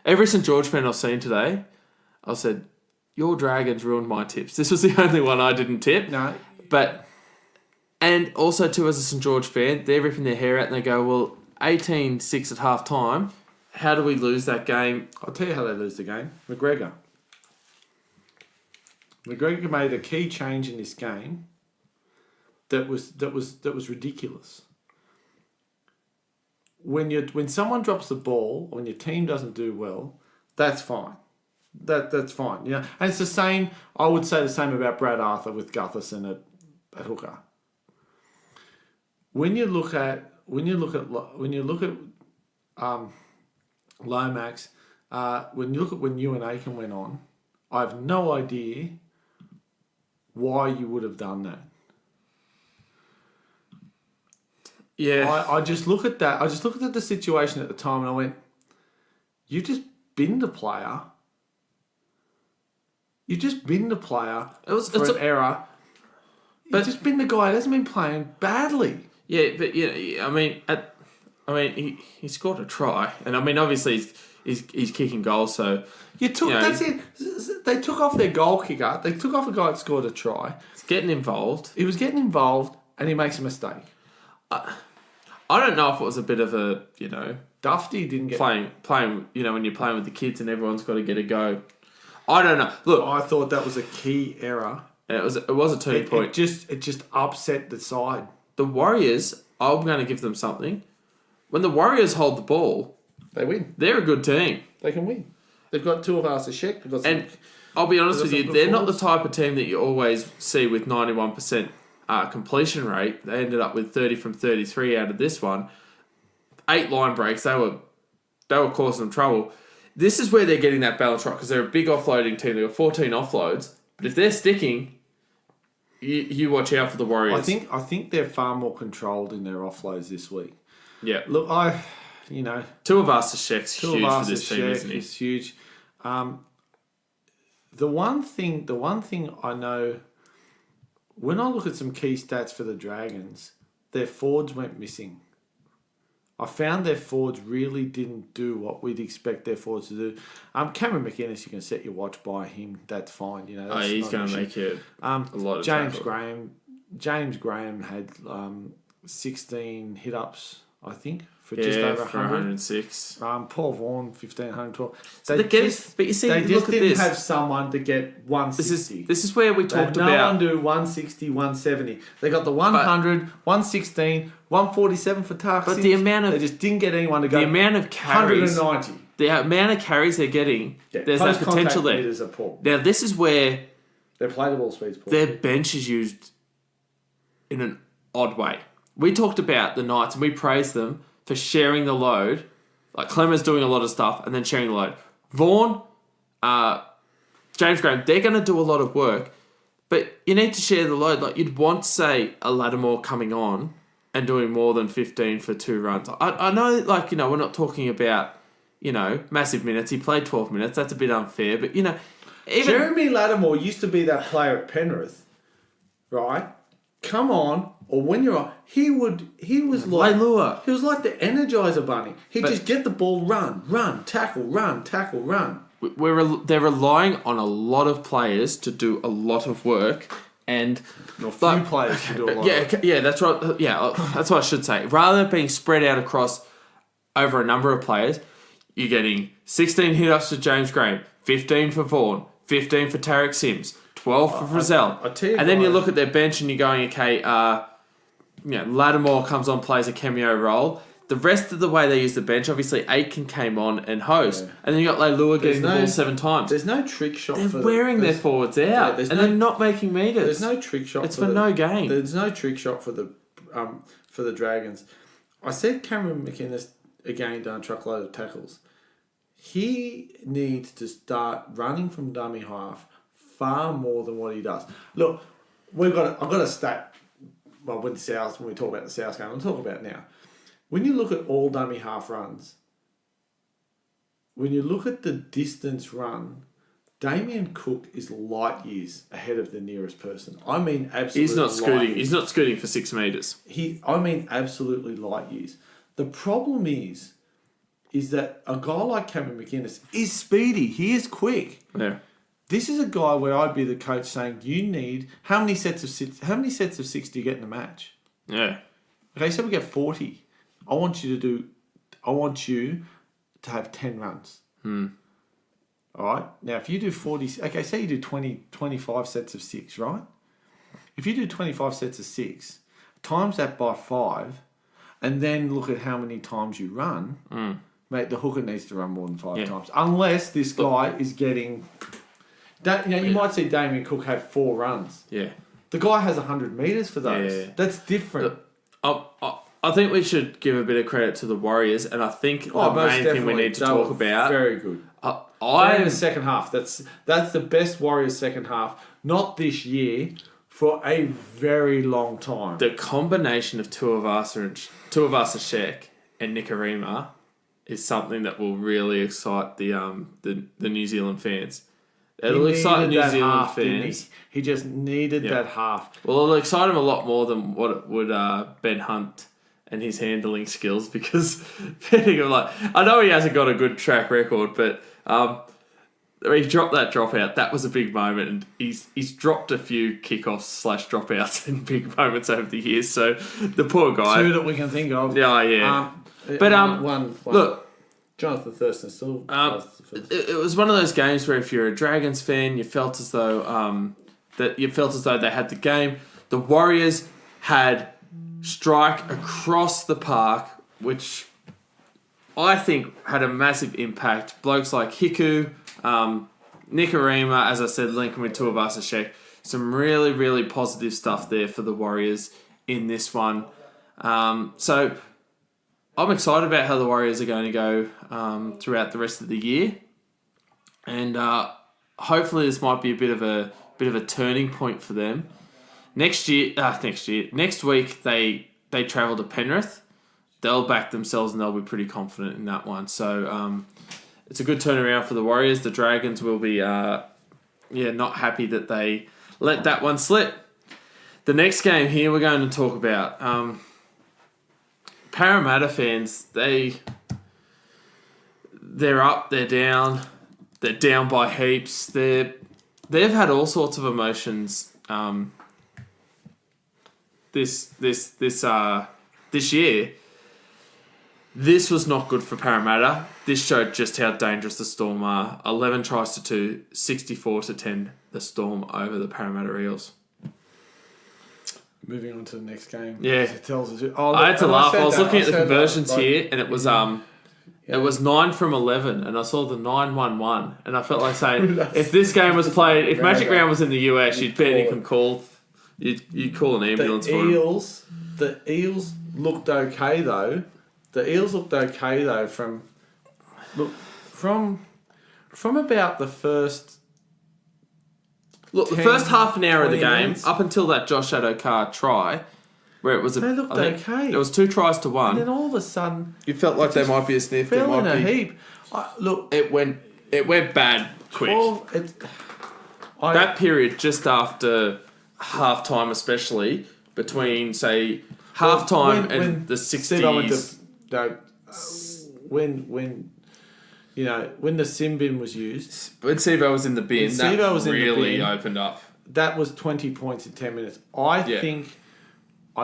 every St George fan I've seen today, I said, your Dragons ruined my tips. This was the only one I didn't tip. No. But... And also, too, as a St George fan, they're ripping their hair out and they go, well, 18-6 at half-time, how do we lose that game? I'll tell you how they lose the game. McGregor made a key change in this game that was ridiculous. When someone drops the ball, when your team doesn't do well, that's fine. That's fine. And it's the same. I would say the same about Brad Arthur with Gutherson at hooker. When you look at Lomax, when you look at when Ewan Aiken went on, I have no idea why you would have done that. Yeah, I just look at that. I just looked at the situation at the time, and I went, "You just binned a player. You just binned a player for an error. But just binned the guy that hasn't been playing badly." Yeah, but he scored a try, and I mean obviously he's kicking goals. So that's it. They took off their goal kicker. They took off a guy that scored a try. He's getting involved. He was getting involved, and he makes a mistake. I don't know if it was a bit of a Dufty didn't get playing. When you're playing with the kids and everyone's got to get a go. I don't know. Look, I thought that was a key error. And it was a turning point. It just upset the side. The Warriors, I'm going to give them something. When the Warriors hold the ball, they win. They're a good team. They can win. They've got two of us to check. And I'll be honest with you, they're not the type of team that you always see with 91% completion rate. They ended up with 30 from 33 out of this one. 8 line breaks. They were causing them trouble. this is where they're getting that balance right because they're a big offloading team. They've got 14 offloads. But if they're sticking, you watch out for the Warriors. I think they're far more controlled in their offloads this week. Yeah. Look, Tuivasa-Sheck's huge for this team, isn't he? It's huge. The one thing I know, when I look at some key stats for the Dragons, their forwards went missing. I found their forwards really didn't do what we'd expect their forwards to do. Cameron McInnes, you can set your watch by him. That's fine. That's he's going to make it a lot of James tackle. James Graham had 16 hit-ups, I think, for just over 100. 106. Paul Vaughan, 1,512. But you see, they look just at didn't this. have someone to get 160. This is where we talked no about. one do 160, 170. They got the 100, 116, 147 for Tark. But the amount of they just didn't get anyone to go. The amount of carries, 190. The amount of carries they're getting, there's that potential there. Meters are poor. Now this is where their play the ball speed's poor. Their bench is used in an odd way. We talked about the Knights and we praised them for sharing the load. Like Clemmer's doing a lot of stuff and then sharing the load. Vaughan, James Graham, they're going to do a lot of work, but you need to share the load. Like you'd want, say, a Lattimore coming on and doing more than 15 for 2 runs. I know, we're not talking about, massive minutes. He played 12 minutes. That's a bit unfair, but, even... Jeremy Lattimore used to be that player at Penrith, right? Come on, or when you're on, he was like Leilua. He was like the Energizer Bunny. He'd just get the ball, run, tackle, run. They're relying on a lot of players to do a lot of work, and a few players to do a lot. Yeah, that's right. Yeah, that's what I should say. Rather than being spread out across over a number of players, you're getting 16 hit-ups for James Graham, 15 for Vaughan, 15 for Tarek Sims, 12 for Frizzell. And then you look at their bench and you're going, okay, Lattimore comes on, plays a cameo role. The rest of the way they use the bench, obviously Aitken came on and host. Yeah. And then you got Leilua getting the ball 7 times. There's no trick shot they're wearing their forwards out. They're not making meters. There's no trick shot. It's for no gain. There's no trick shot for the Dragons. I said Cameron McInnes, again, done a truckload of tackles. He needs to start running from dummy half far more than what he does. Look, I've got a stat. Well, when we talk about the South game, I'll talk about it now. When you look at all dummy half runs, when you look at the distance run, Damien Cook is light years ahead of the nearest person. I mean, absolutely. He's not scooting. He's not scooting for 6 meters. I mean, absolutely light years. The problem is that a guy like Cameron McInnes is speedy. He is quick. Yeah. This is a guy where I'd be the coach saying, you need how many sets of 6 do you get in a match? Yeah. Okay, so we get 40. I want you to have 10 runs. All right. Now, if you do 40, okay, say you do 25 sets of 6, right? If you do 25 sets of 6, times that by 5, and then look at how many times you run, mate, the hooker needs to run more than 5 times. Unless this guy is getting... you might see Damien Cook have 4 runs. Yeah. The guy has 100 metres for those. Yeah. That's different. I think we should give a bit of credit to the Warriors, and I think the main thing we need to talk about... Very good. In the second half. That's the best Warriors second half. Not this year, for a very long time. The combination of Tuivasa-Sheck and Nikorima is something that will really excite the New Zealand fans. It'll excite the New Zealand fans. He just needed that half. Well, it'll excite him a lot more than what it would Ben Hunt and his handling skills, because I know he hasn't got a good track record, but he dropped that dropout. That was a big moment, and he's dropped a few kickoffs / dropouts in big moments over the years. So the poor guy. 2 that we can think of. Yeah. One. Look. Jonathan Thurston still. It was one of those games where if you're a Dragons fan, you felt as though they had the game. The Warriors had strike across the park, which I think had a massive impact. Blokes like Hiku, Nikorima, as I said, linking with Tuivasa-Sheck. Some really, really positive stuff there for the Warriors in this one. So I'm excited about how the Warriors are going to go throughout the rest of the year. and hopefully this might be a bit of a turning point for them. Next week they travel to Penrith. They'll back themselves and they'll be pretty confident in that one. So it's a good turnaround for the Warriors. The Dragons will be not happy that they let that one slip. The next game here we're going to talk about Parramatta fans. They're up, they're down by heaps. They've had all sorts of emotions this year. This was not good for Parramatta. This showed just how dangerous the Storm are. 11 tries to 2, 64-10, the Storm over the Parramatta Eels. Moving on to the next game. Yeah. It tells us. I had to laugh. I was looking at the conversions here, and it was it was 9 from 11, and I saw the 9-1-1, and I felt like saying, if this game was played, if Magic Round was in the US, you'd bet you can call, you'd call an ambulance for him. The Eels looked okay though. From about the first. Look, the first half an hour of the game, up until that Josh Adokar try, where it was they looked okay. There was 2 tries to 1. And then all of a sudden, you felt like there might be a sniff. Fell in a heap. It went bad quick. That period just after half time, especially between say half time and the 60s. When the sin bin was used, when Sivo was in the bin, really opened up. That was 20 points in 10 minutes. I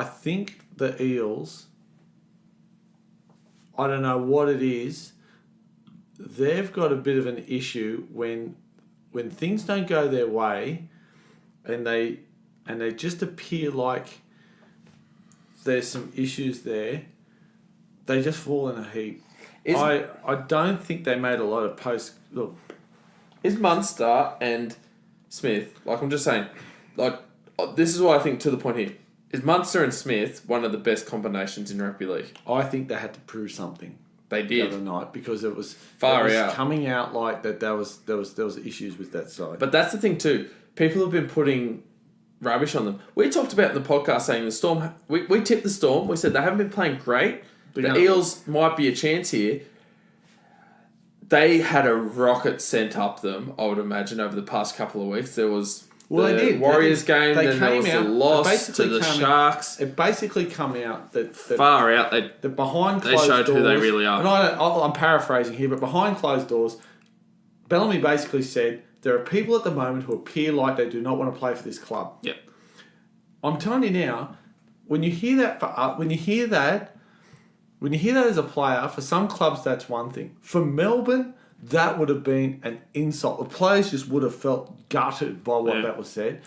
think the Eels, I don't know what it is, they've got a bit of an issue when things don't go their way, and they just appear like there's some issues there. They just fall in a heap. I don't think they made a lot of post. Look, is Munster and Smith, like I'm just saying, like this is what I think to the point here. Is Munster and Smith one of the best combinations in rugby league? I think they had to prove something. They did the other night because it was out coming out like that. There was issues with that side. But that's the thing too. People have been putting rubbish on them. We talked about in the podcast saying the Storm. We tipped the Storm. We said they haven't been playing great. The Eels might be a chance here. They had a rocket sent up them, I would imagine, over the past couple of weeks. There was they did. Warriors game, then there was the loss to the Sharks. It basically come out that far out. That behind closed doors... They showed who they really are. And I'm paraphrasing here, but behind closed doors, Bellamy basically said, there are people at the moment who appear like they do not want to play for this club. Yep. I'm telling you now, when you hear that as a player, for some clubs that's one thing. For Melbourne, that would have been an insult. The players just would have felt gutted by what that was said.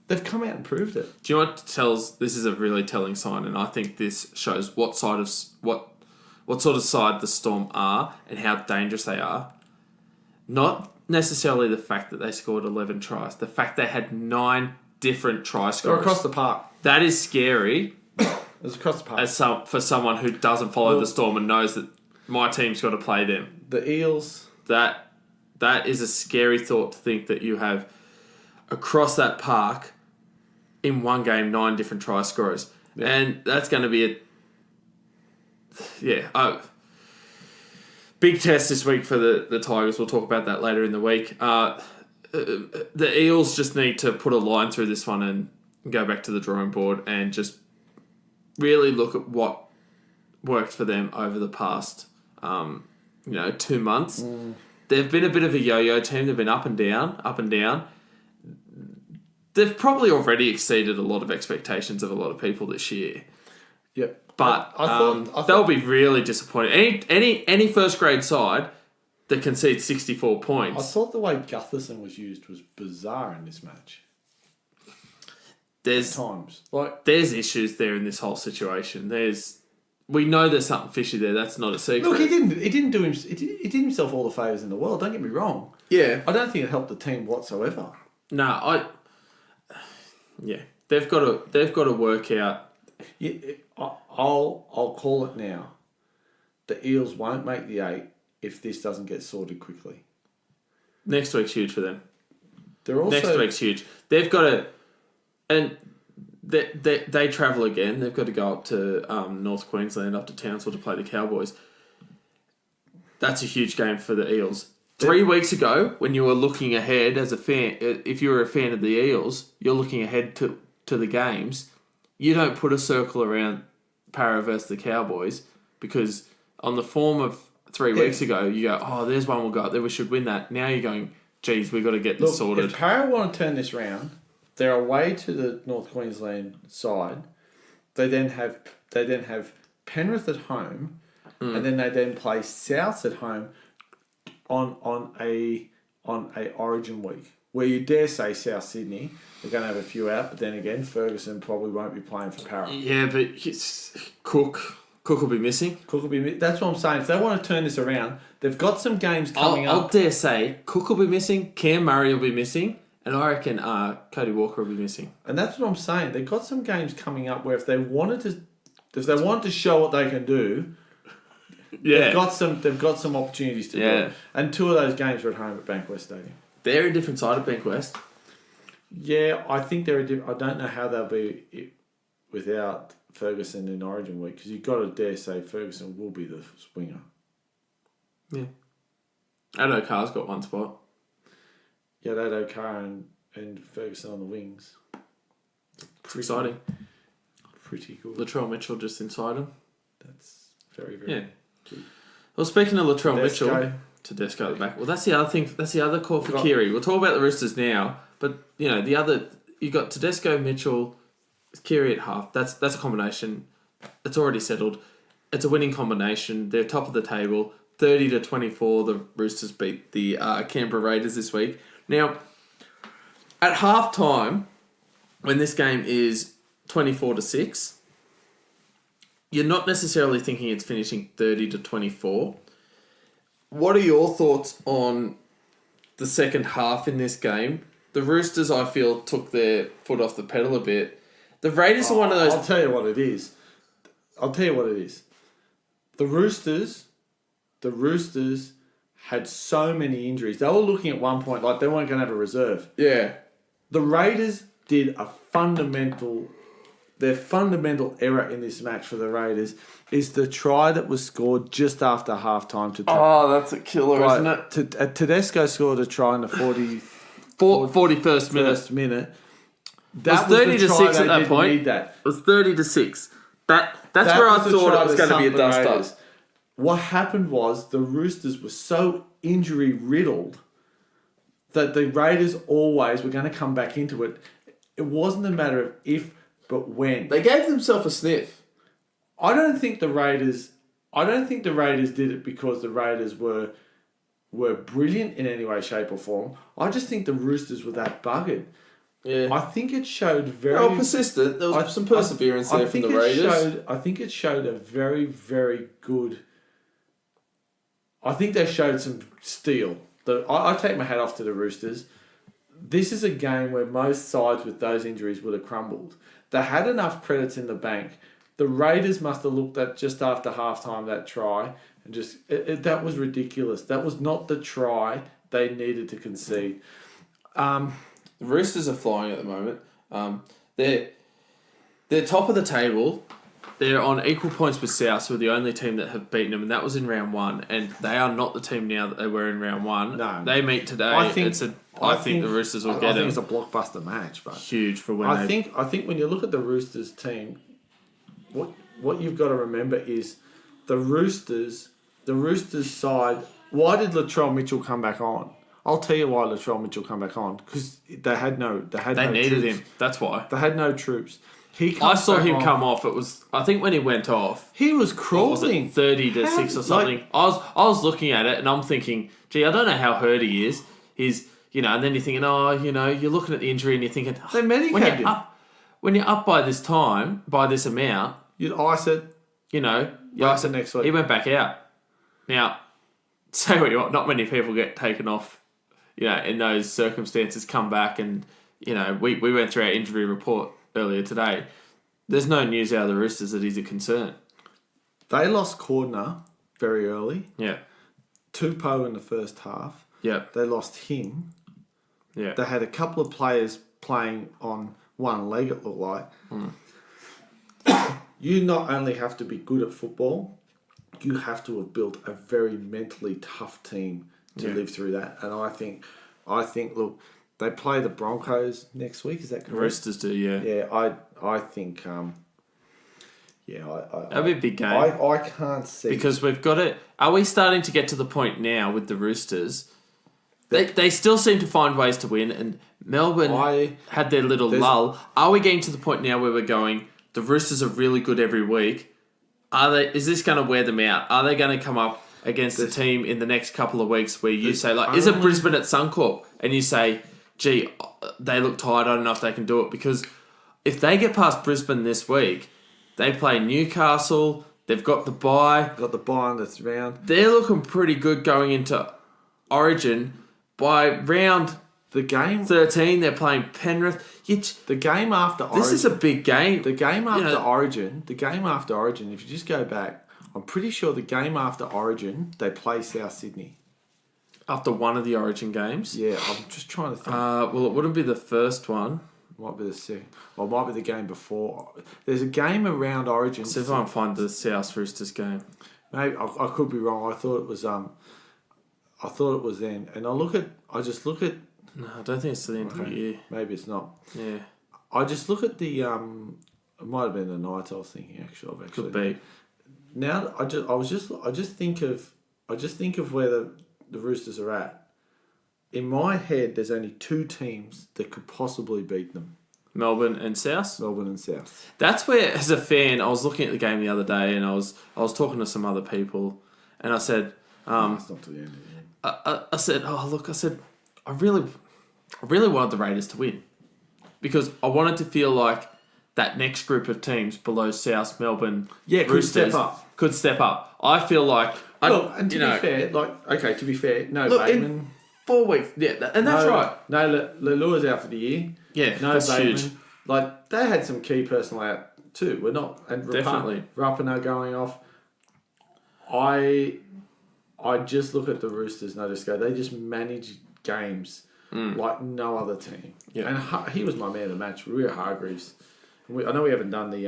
They've come out and proved it. Do you know what tells? This is a really telling sign, and I think this shows what sort of side the Storm are and how dangerous they are. Not necessarily the fact that they scored 11 tries, the fact they had 9 different try scorers. They're across the park. That is scary. It's across the park. For someone who doesn't follow the Storm and knows that my team's got to play them. The Eels. That is a scary thought to think that you have across that park in one game 9 different try scorers. Yeah. And that's going to be big test this week for the Tigers. We'll talk about that later in the week. The Eels just need to put a line through this one and go back to the drawing board and just really look at what worked for them over the past 2 months. They've been a bit of a yo-yo team. They've been up and down, up and down. They've probably already exceeded a lot of expectations of a lot of people this year. Yep. But I thought they'll be really disappointed. Any first grade side that concedes 64 points. I thought the way Gutherson was used was bizarre in this match. There's issues there in this whole situation. We know there's something fishy there. That's not a secret. Look, he didn't do himself all the favours in the world. Don't get me wrong. Yeah, I don't think it helped the team whatsoever. No, they've got to work out. Yeah, I'll call it now. The Eels won't make the 8 if this doesn't get sorted quickly. Next week's huge for them. They're also Next week's huge. They've got to... And they travel again. They've got to go up to North Queensland, up to Townsville to play the Cowboys. That's a huge game for the Eels. 3 weeks ago, when you were looking ahead as a fan, if you were a fan of the Eels, you're looking ahead to the games. You don't put a circle around Para versus the Cowboys because on the form of 3 weeks ago, you go, oh, there's one we'll go up there. We should win that. Now you're going, geez, we've got to get this sorted. If Para want to turn this round, they're away to the North Queensland side. They then have Penrith at home, and then they then play South at home on a Origin week, where you dare say South Sydney are going to have a few out, but then again Ferguson probably won't be playing for Para. Yeah, but Cook will be missing. That's what I'm saying. If they want to turn this around, they've got some games coming up. I'll dare say Cook will be missing, Cam Murray will be missing. And I reckon Cody Walker will be missing. And that's what I'm saying. They've got some games coming up where if they wanted to show what they can do, they've got some opportunities to do it. And 2 of those games are at home at Bankwest Stadium. They're a different side of Bankwest. Yeah, I think they're I don't know how they'll be without Ferguson in Origin week, because you've got to dare say Ferguson will be the swinger. Yeah. Addo Carr's got one spot. Yeah, Addo Carr and Ferguson on the wings. It's exciting. Pretty cool. Latrell Mitchell just inside him. That's very, very good. Well, speaking of Latrell Mitchell, Tedesco at the back. Well, that's the other thing. That's the other call for Keary. We'll talk about the Roosters now, but the other, you got Tedesco, Mitchell, Keary at half. That's a combination. It's already settled. It's a winning combination. They're top of the table. 30-24. The Roosters beat the Canberra Raiders this week. Now, at half time, when this game is 24-6, you're not necessarily thinking it's finishing 30-24. What are your thoughts on the second half in this game? The Roosters, I feel, took their foot off the pedal a bit. The Raiders are one of those... I'll tell you what it is. The Roosters had so many injuries. They were looking at one point like they weren't going to have a reserve. Yeah. The Raiders did their fundamental error in this match for the Raiders is the try that was scored just after halftime. That's a killer, isn't it? Tedesco scored a try in the 41st minute. That was 30-6 at that point. Need that. It was 30-6. That's where I thought it was going to be a dust-up. What happened was the Roosters were so injury-riddled that the Raiders always were going to come back into it. It wasn't a matter of if, but when. They gave themselves a sniff. I don't think the Raiders did it because the Raiders were brilliant in any way, shape or form. I just think the Roosters were that buggered. Yeah. I think it showed very... They were persistent. There was some perseverance there from the Raiders. I think it showed a very, very good... I think they showed some steel. I take my hat off to the Roosters. This is a game where most sides with those injuries would have crumbled. They had enough credits in the bank. The Raiders must have looked at just after halftime that try and just... that was ridiculous. That was not the try they needed to concede. The Roosters are flying at the moment. They're top of the table. They're on equal points with South, who are the only team that have beaten them, and that was in round one. And they are not the team now that they were in round one. No. They meet today. I think the Roosters will get them. I think it's a blockbuster match, but huge for when I think when you look at the Roosters team, what you've got to remember is the Roosters side. Why did Latrell Mitchell come back on? I'll tell you why Latrell Mitchell come back on, because they needed him. That's why they had no troops. I saw him come off. It was, I think, when he went off, he was crawling 30-6 or something. I was looking at it and I'm thinking, gee, I don't know how hurt he is. He's, and then you're thinking, you're looking at the injury and you're thinking, they medicated him. When you're up by this time, by this amount, you'd ice it. You ice it next week. He went back out. Now, say what you want, not many people get taken off, in those circumstances, come back and, we went through our injury report earlier today. There's no news out of the Roosters that he's a concern. They lost Cordner very early. Yeah. Tupou in the first half. Yeah. They lost him. Yeah. They had a couple of players playing on one leg, it looked like. You not only have to be good at football, you have to have built a very mentally tough team to live through that. And I think, look, they play the Broncos next week. Is that correct? Roosters do, yeah. Yeah, I think. That'll be a big game. I can't see because we've got it. Are we starting to get to the point now with the Roosters? They still seem to find ways to win, and Melbourne had their little lull. Are we getting to the point now where we're going, the Roosters are really good every week? Is this going to wear them out? Are they going to come up against a team in the next couple of weeks where you say, like, is it Brisbane at Suncorp? And you say, gee, they look tired, I don't know if they can do it. Because if they get past Brisbane this week, they play Newcastle, they've got the bye. Got the bye on this round. They're looking pretty good going into Origin. By round the game 13, they're playing Penrith. The game after Origin. This is a big game. The game after Origin, if you just go back, I'm pretty sure the game after Origin, they play South Sydney. After one of the Origin games? Yeah, I'm just trying to think. Well, it wouldn't be the first one. Might be the second. Or it might be the game before. There's a game around Origin. See if I can find the South Roosters game. Maybe I could be wrong. I thought it was then. And I just look at. No, I don't think it's the end of the year. Maybe it's not. Yeah. I just look at the. It might have been the night I was thinking. Actually, Could be. Now I just think of where the Roosters are at. In my head, there's only two teams that could possibly beat them. Melbourne and South? Melbourne and South. That's where, as a fan, I was looking at the game the other day and I was talking to some other people and I said... it's not to the end of the game. I said, I really wanted the Raiders to win because I wanted to feel like that next group of teams below South, Melbourne, Roosters could step up. I feel like... to be fair, no Bateman... 4 weeks, yeah, and that's right. No, Lelua's out for the year. Yeah, no that's Bateman. huge. Like, they had some key personnel out too. We're not... And definitely. Rapana going off. I just look at the Roosters and I just go, they just manage games like no other team. Yeah. And he was my man of the match, Rhea Hargreaves. I know we haven't done the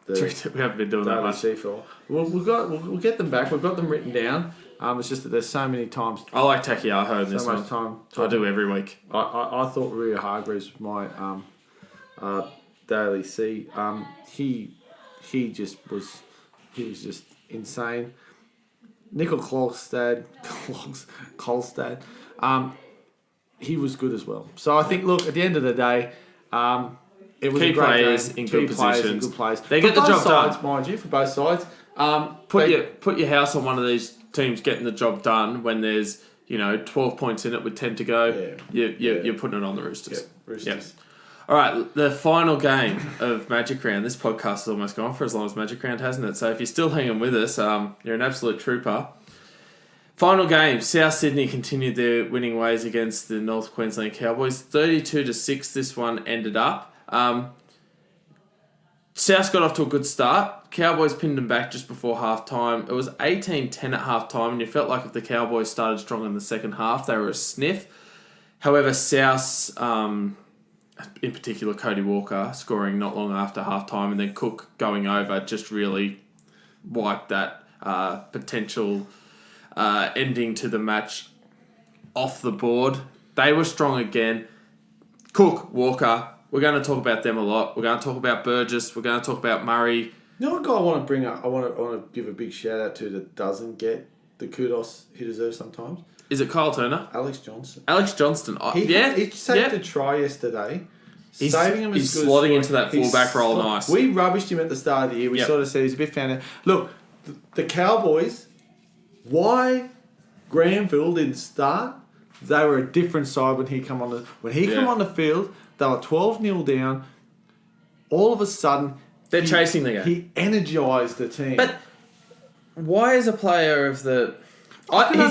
we haven't been doing that much. We'll get them back. We've got them written down. It's just that there's so many times. I like Takiaho in this one. Time. I do every week. I thought Rhea Hargreaves was my daily C. He was just insane. Nickel Kolstad, he was good as well. So I think, look, at the end of the day, it was key a great players game. in good positions. Good players. They get the job done, mind you, for both sides. Put your house on one of these teams getting the job done when there's 12 points in it with 10 to go. Yeah. You're putting it on the Roosters. Yeah, Roosters. Yep. All right, the final game of Magic Round. This podcast has almost gone for as long as Magic Round, hasn't it? So if you're still hanging with us, you're an absolute trooper. Final game, South Sydney continued their winning ways against the North Queensland Cowboys. 32-6 this one ended up. South got off to a good start. Cowboys pinned them back just before half-time. It was 18-10 at half-time, and you felt like if the Cowboys started strong in the second half, they were a sniff. However, South's, in particular Cody Walker, scoring not long after half-time, and then Cook going over just really wiped that potential ending to the match off the board. They were strong again. Cook, Walker, we're going to talk about them a lot. We're going to talk about Burgess. We're going to talk about Murray. You know what guy I want to bring up? I want to give a big shout out to that doesn't get the kudos he deserves sometimes. Is it Kyle Turner? Alex Johnston. Alex Johnston. He saved a try yesterday. He's slotting into that fullback role nice. We rubbished him at the start of the year. We sort of said he's a bit fan. Look, the Cowboys, why Granville didn't start? They were a different side when he come on the come on the field. They were 12-0 down. All of a sudden, they're chasing the game. He energised the team. But why is a player of the...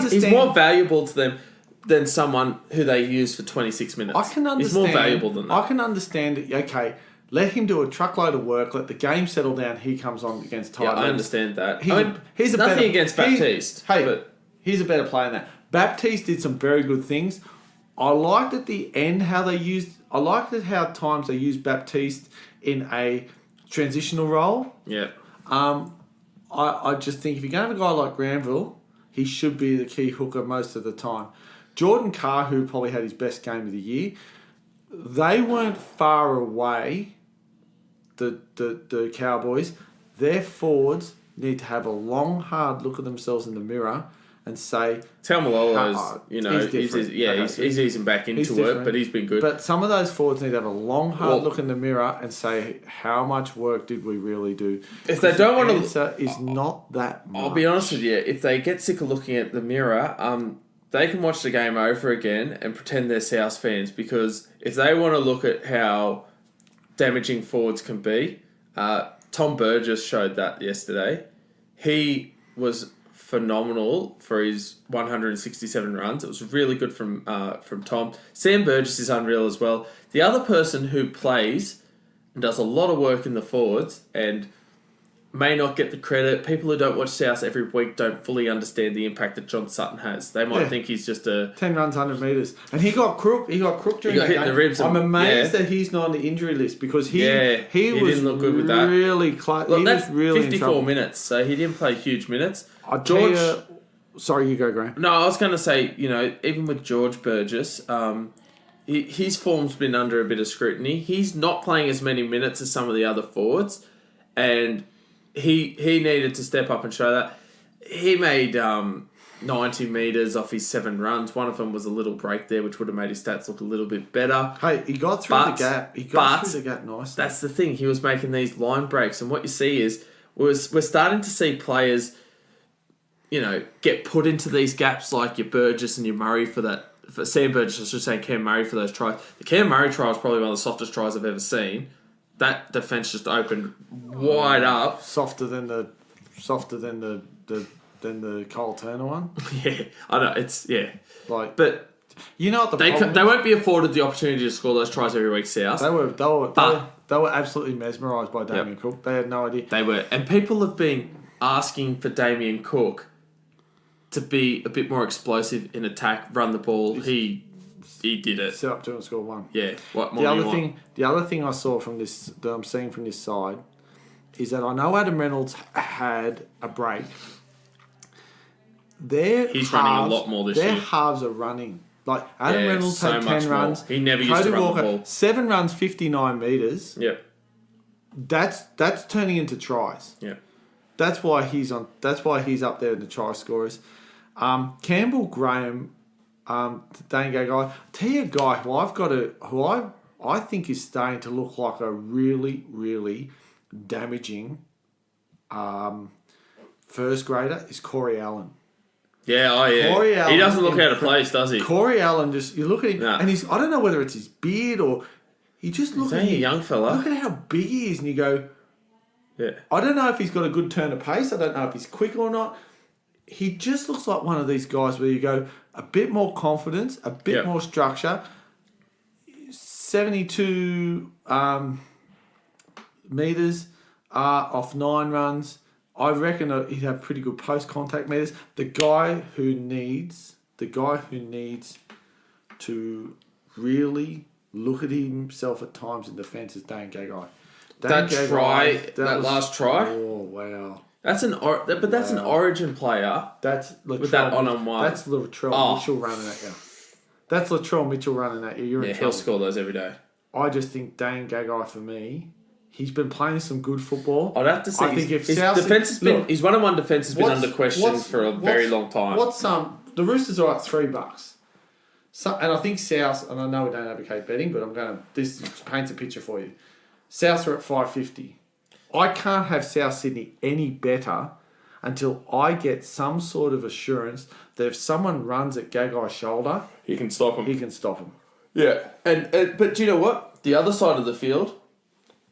He's more valuable to them than someone who they use for 26 minutes. I can understand. He's more valuable than that. I can understand it. Okay, let him do a truckload of work. Let the game settle down. He comes on against Titans. Yeah, I understand that. He's nothing against Baptiste. He's a better player than that. Baptiste did some very good things. I liked at the end how they used. I liked it how at times they used Baptiste in a transitional role. Yeah. I just think if you're going to a guy like Granville, he should be the key hooker most of the time. Jordan Carr, who probably had his best game of the year, they weren't far away. The Cowboys, their forwards need to have a long, hard look at themselves in the mirror and say, Taumalolo's, he's easing back into it, but he's been good. But some of those forwards need to have a long, hard look in the mirror and say, how much work did we really do? If they don't want to... The answer is not that much. I'll be honest with you, if they get sick of looking at the mirror, they can watch the game over again and pretend they're South fans, because if they want to look at how damaging forwards can be, Tom Burgess showed that yesterday. He was phenomenal for his 167 runs. It was really good from Tom. Sam Burgess is unreal as well. The other person who plays and does a lot of work in the forwards and may not get the credit. People who don't watch South every week don't fully understand the impact that John Sutton has. They might think he's just 10 runs, 100 metres. And he got crook during that game. The ribs. I'm amazed that he's not on the injury list, because he didn't look good with that. Really close. Look, that's really 54 minutes, so he didn't play huge minutes. Sorry, you go, Graham. No, I was going to say, even with George Burgess, his form's been under a bit of scrutiny. He's not playing as many minutes as some of the other forwards, and he needed to step up and show that. He made 90 metres off his 7 runs. One of them was a little break there, which would have made his stats look a little bit better. Hey, he got through the gap. He got through the gap nicely. That's the thing. He was making these line breaks, and what you see is we're starting to see players, get put into these gaps like your Burgess and your Murray for Sam Burgess, I should say Cam Murray for those tries. The Cam Murray try was probably one of the softest tries I've ever seen. That defence just opened wide up. Softer than the Cole Turner one. Yeah, I know. It's but they won't be afforded the opportunity to score those tries every week. South. They were absolutely mesmerised by Damien Cook. They had no idea. They were, and people have been asking for Damien Cook to be a bit more explosive in attack, run the ball. He did it. Set up 2 and score 1. Yeah. What more do you want? The other thing I saw from this, that I'm seeing from this side, is that I know Adam Reynolds had a break. He's running a lot more this year. Their halves are running. Like Adam Reynolds had 10 runs. He never used to run the ball. 7 runs, 59 metres. Yep. That's turning into tries. Yeah. That's why he's up there in the try scorers. Campbell Graham, Dane Gagai. Tell you a guy who I think is starting to look like a really, really damaging first grader is Corey Allen. Yeah, Corey Allen, he doesn't look out of place, does he? Corey Allen, you look at him, and I don't know whether it's his beard or he just looks at him. He's a young fella. Look at how big he is, and you go, I don't know if he's got a good turn of pace. I don't know if he's quick or not. He just looks like one of these guys where you go, a bit more confidence, a bit more structure. 72 metres off 9 runs. I reckon he'd have pretty good post-contact metres. The guy who needs to really look at himself at times in defence is Dane Gagai. That last try. Oh wow! That's an Origin player. That's Latrell, with that on-on-one. That's Latrell Mitchell running at you. That's Latrell Mitchell running at you. You're in trouble. He'll score those every day. I just think Dane Gagai, for me, he's been playing some good football. I'd have to say, his defence has been. His one-on-one defence has been under question for a very long time. The Roosters are at $3. And I think South, and I know we don't advocate betting, but this paints a picture for you. South are at $5.50. I can't have South Sydney any better until I get some sort of assurance that if someone runs at Gagai's shoulder, he can stop him. Yeah, but do you know what? The other side of the field,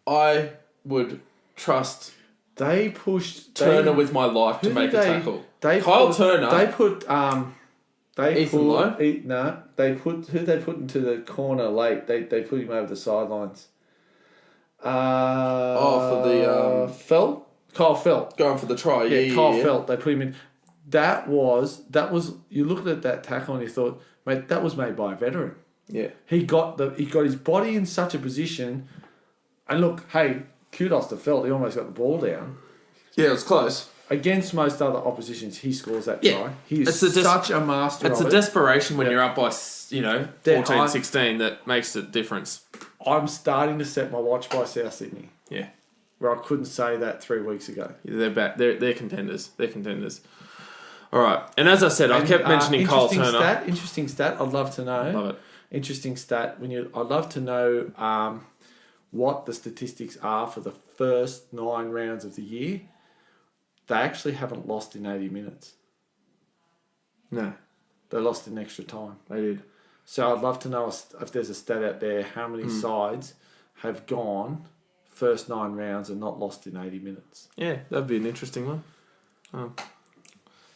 I would trust. They pushed Turner with my life to make a tackle. Turner. They put Ethan Lowe. They put who they put into the corner late. They put him over the sidelines. For the Felt? Kyle Felt. Going for the try. Kyle Felt. They put him in. that was you looked at that tackle and you thought, mate, that was made by a veteran. Yeah. He got his body in such a position, and look, hey, kudos to Felt. He almost got the ball down. Yeah, it was close. Against most other oppositions, he scores that Yeah. try. He is such a master. It's of a it. desperation when you're up by 14, 16 that makes the difference. I'm starting to set my watch by South Sydney. Yeah. Where I couldn't say that 3 weeks ago. They're back. They're contenders. They're contenders. All right. And as I said, I kept mentioning Kyle Turner. Interesting stat. I'd love to know. Love it. Interesting stat. I'd love to know what the statistics are for the first 9 rounds of the year. They actually haven't lost in 80 minutes. No. They lost in extra time. They did. So I'd love to know if there's a stat out there how many sides have gone first 9 rounds and not lost in 80 minutes. Yeah, that'd be an interesting one.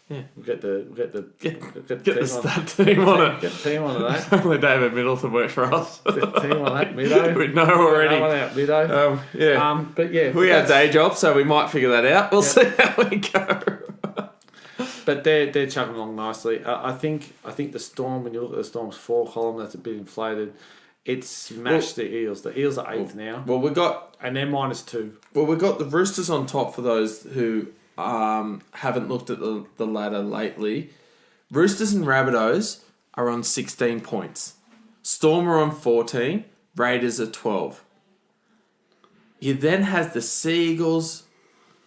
Yeah. We'll get the stat team on it. Get the team on that. Only David Middleton works for us. Get the team on that, Middo. We know already. That one out, Middo. Yeah. But yeah. We have day jobs, so we might figure that out. We'll see how we go. But they're chugging along nicely. I think the Storm, when you look at the Storm's 4 column, that's a bit inflated. It smashed the Eels. The Eels are 8th now. Well, and they're -2. Well, we got the Roosters on top for those who haven't looked at the ladder lately. Roosters and Rabbitohs are on 16 points. Storm are on 14. Raiders are 12. You then has the Sea Eagles,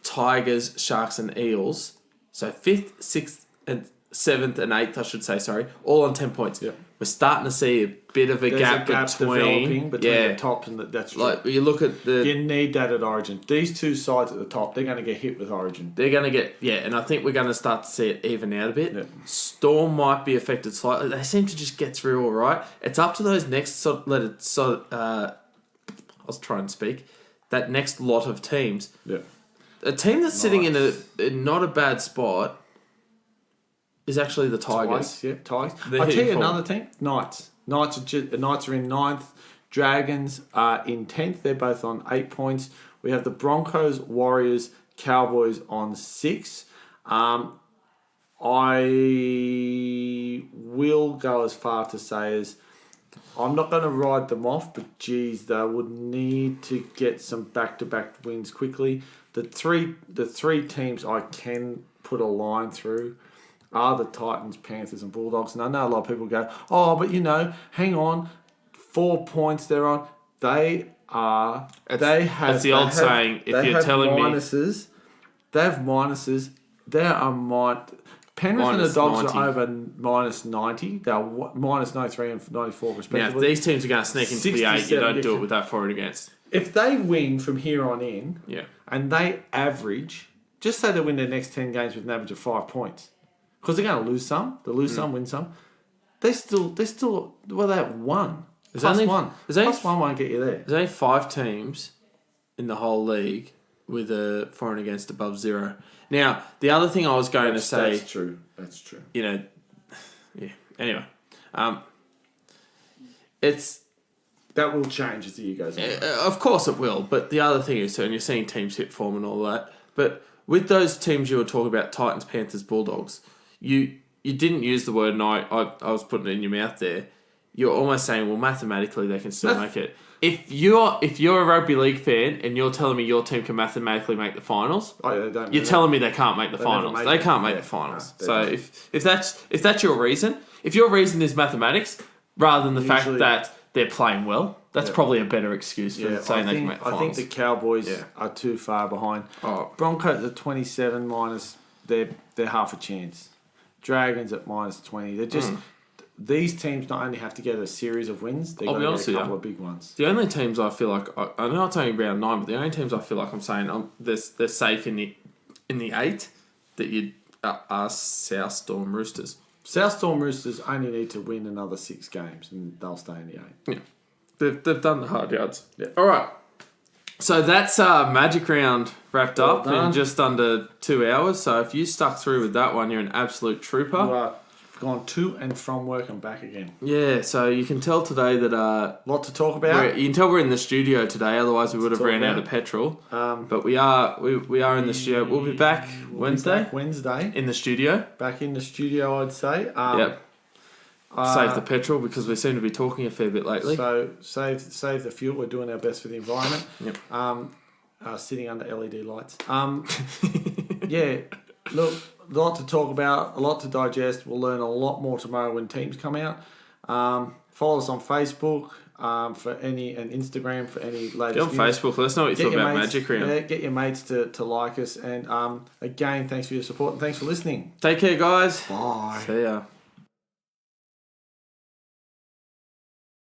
Tigers, Sharks and Eels. So 5th, 6th and 7th and 8th, I should say, all on 10 points. Yeah. We're starting to see a bit of a gap developing between the top and that's true. Like you look at you need that at Origin. These 2 sides at the top, they're going to get hit with Origin. They're going to get and I think we're going to start to see it even out a bit. Yeah. Storm might be affected slightly. They seem to just get through all right. It's up to those next I was trying to speak. That next lot of teams. Yeah. A team that's sitting in not a bad spot is actually the Tigers. Tigers. They're I'll tell you hitting another team. Knights. Knights are in 9th. Dragons are in 10th. They're both on 8 points. We have the Broncos, Warriors, Cowboys on 6. I will go as far to say as I'm not going to ride them off, but geez, they would need to get some back-to-back wins quickly. The three teams I can put a line through are the Titans, Panthers, and Bulldogs. And I know a lot of people go, oh, but hang on, 4 points they're on. They have. That's the old saying. If you're telling minuses, they have minuses. They are Penrith and the Dogs 90. Are over -90. They're -93 and 94 respectively. Now, if these teams are going to sneak into the 8, you don't do it with that for and against. If they win from here on in, and they average, just say they win their next 10 games with an average of 5 points, because they're going to lose some. They lose some, win some. They're still. Well, they have 1. +1. +1 won't get you there. There's only 5 teams in the whole league with a for and against above 0. Now, the other thing I was going to say... That's true. That's true. Anyway. That will change as the year goes on. Of course it will, but the other thing is, and you're seeing teams hit form and all that, but with those teams you were talking about, Titans, Panthers, Bulldogs, you didn't use the word, and I was putting it in your mouth there. You're almost saying, well, mathematically they can still make it. If you're a rugby league fan and you're telling me your team can mathematically make the finals, you're telling me they can't make the finals. They can't make the finals. So if that's your reason, if your reason is mathematics rather than the fact that they're playing well, that's probably a better excuse for saying they can make the finals. I think the Cowboys are too far behind. Broncos at 27 minus, they're half a chance. Dragons at -20. They're just. These teams not only have to get a series of wins, they've got to get a couple of big ones. The only teams I feel like, I know it's only round 9, but the only teams I feel like I'm saying they're safe in the 8 that are South Storm Roosters. South Storm Roosters only need to win another 6 games and they'll stay in the 8. Yeah, they've done the hard yards. Yeah. All right. So that's Magic Round wrapped up in just under 2 hours. So if you stuck through with that one, you're an absolute trooper. gone to and from work and back again. Yeah, so you can tell today that Lot to talk about. you can tell we're in the studio today. Otherwise, we would have talk ran out about. of petrol. But we are in the studio. We'll be back Wednesday Wednesday. in the studio. Back in the studio, I'd say. Yep. Save the petrol because we seem to be talking a fair bit lately. So save the fuel. We're doing our best for the environment. Yep. Sitting under LED lights. Yeah. Look, a lot to talk about, a lot to digest. We'll learn a lot more tomorrow when teams come out. Follow us on Facebook for any and Instagram for any latest. Get on Facebook. Let us know what you thought about Magic Round. Yeah, get your mates to like us. And again, thanks for your support and thanks for listening. Take care, guys. Bye. See ya.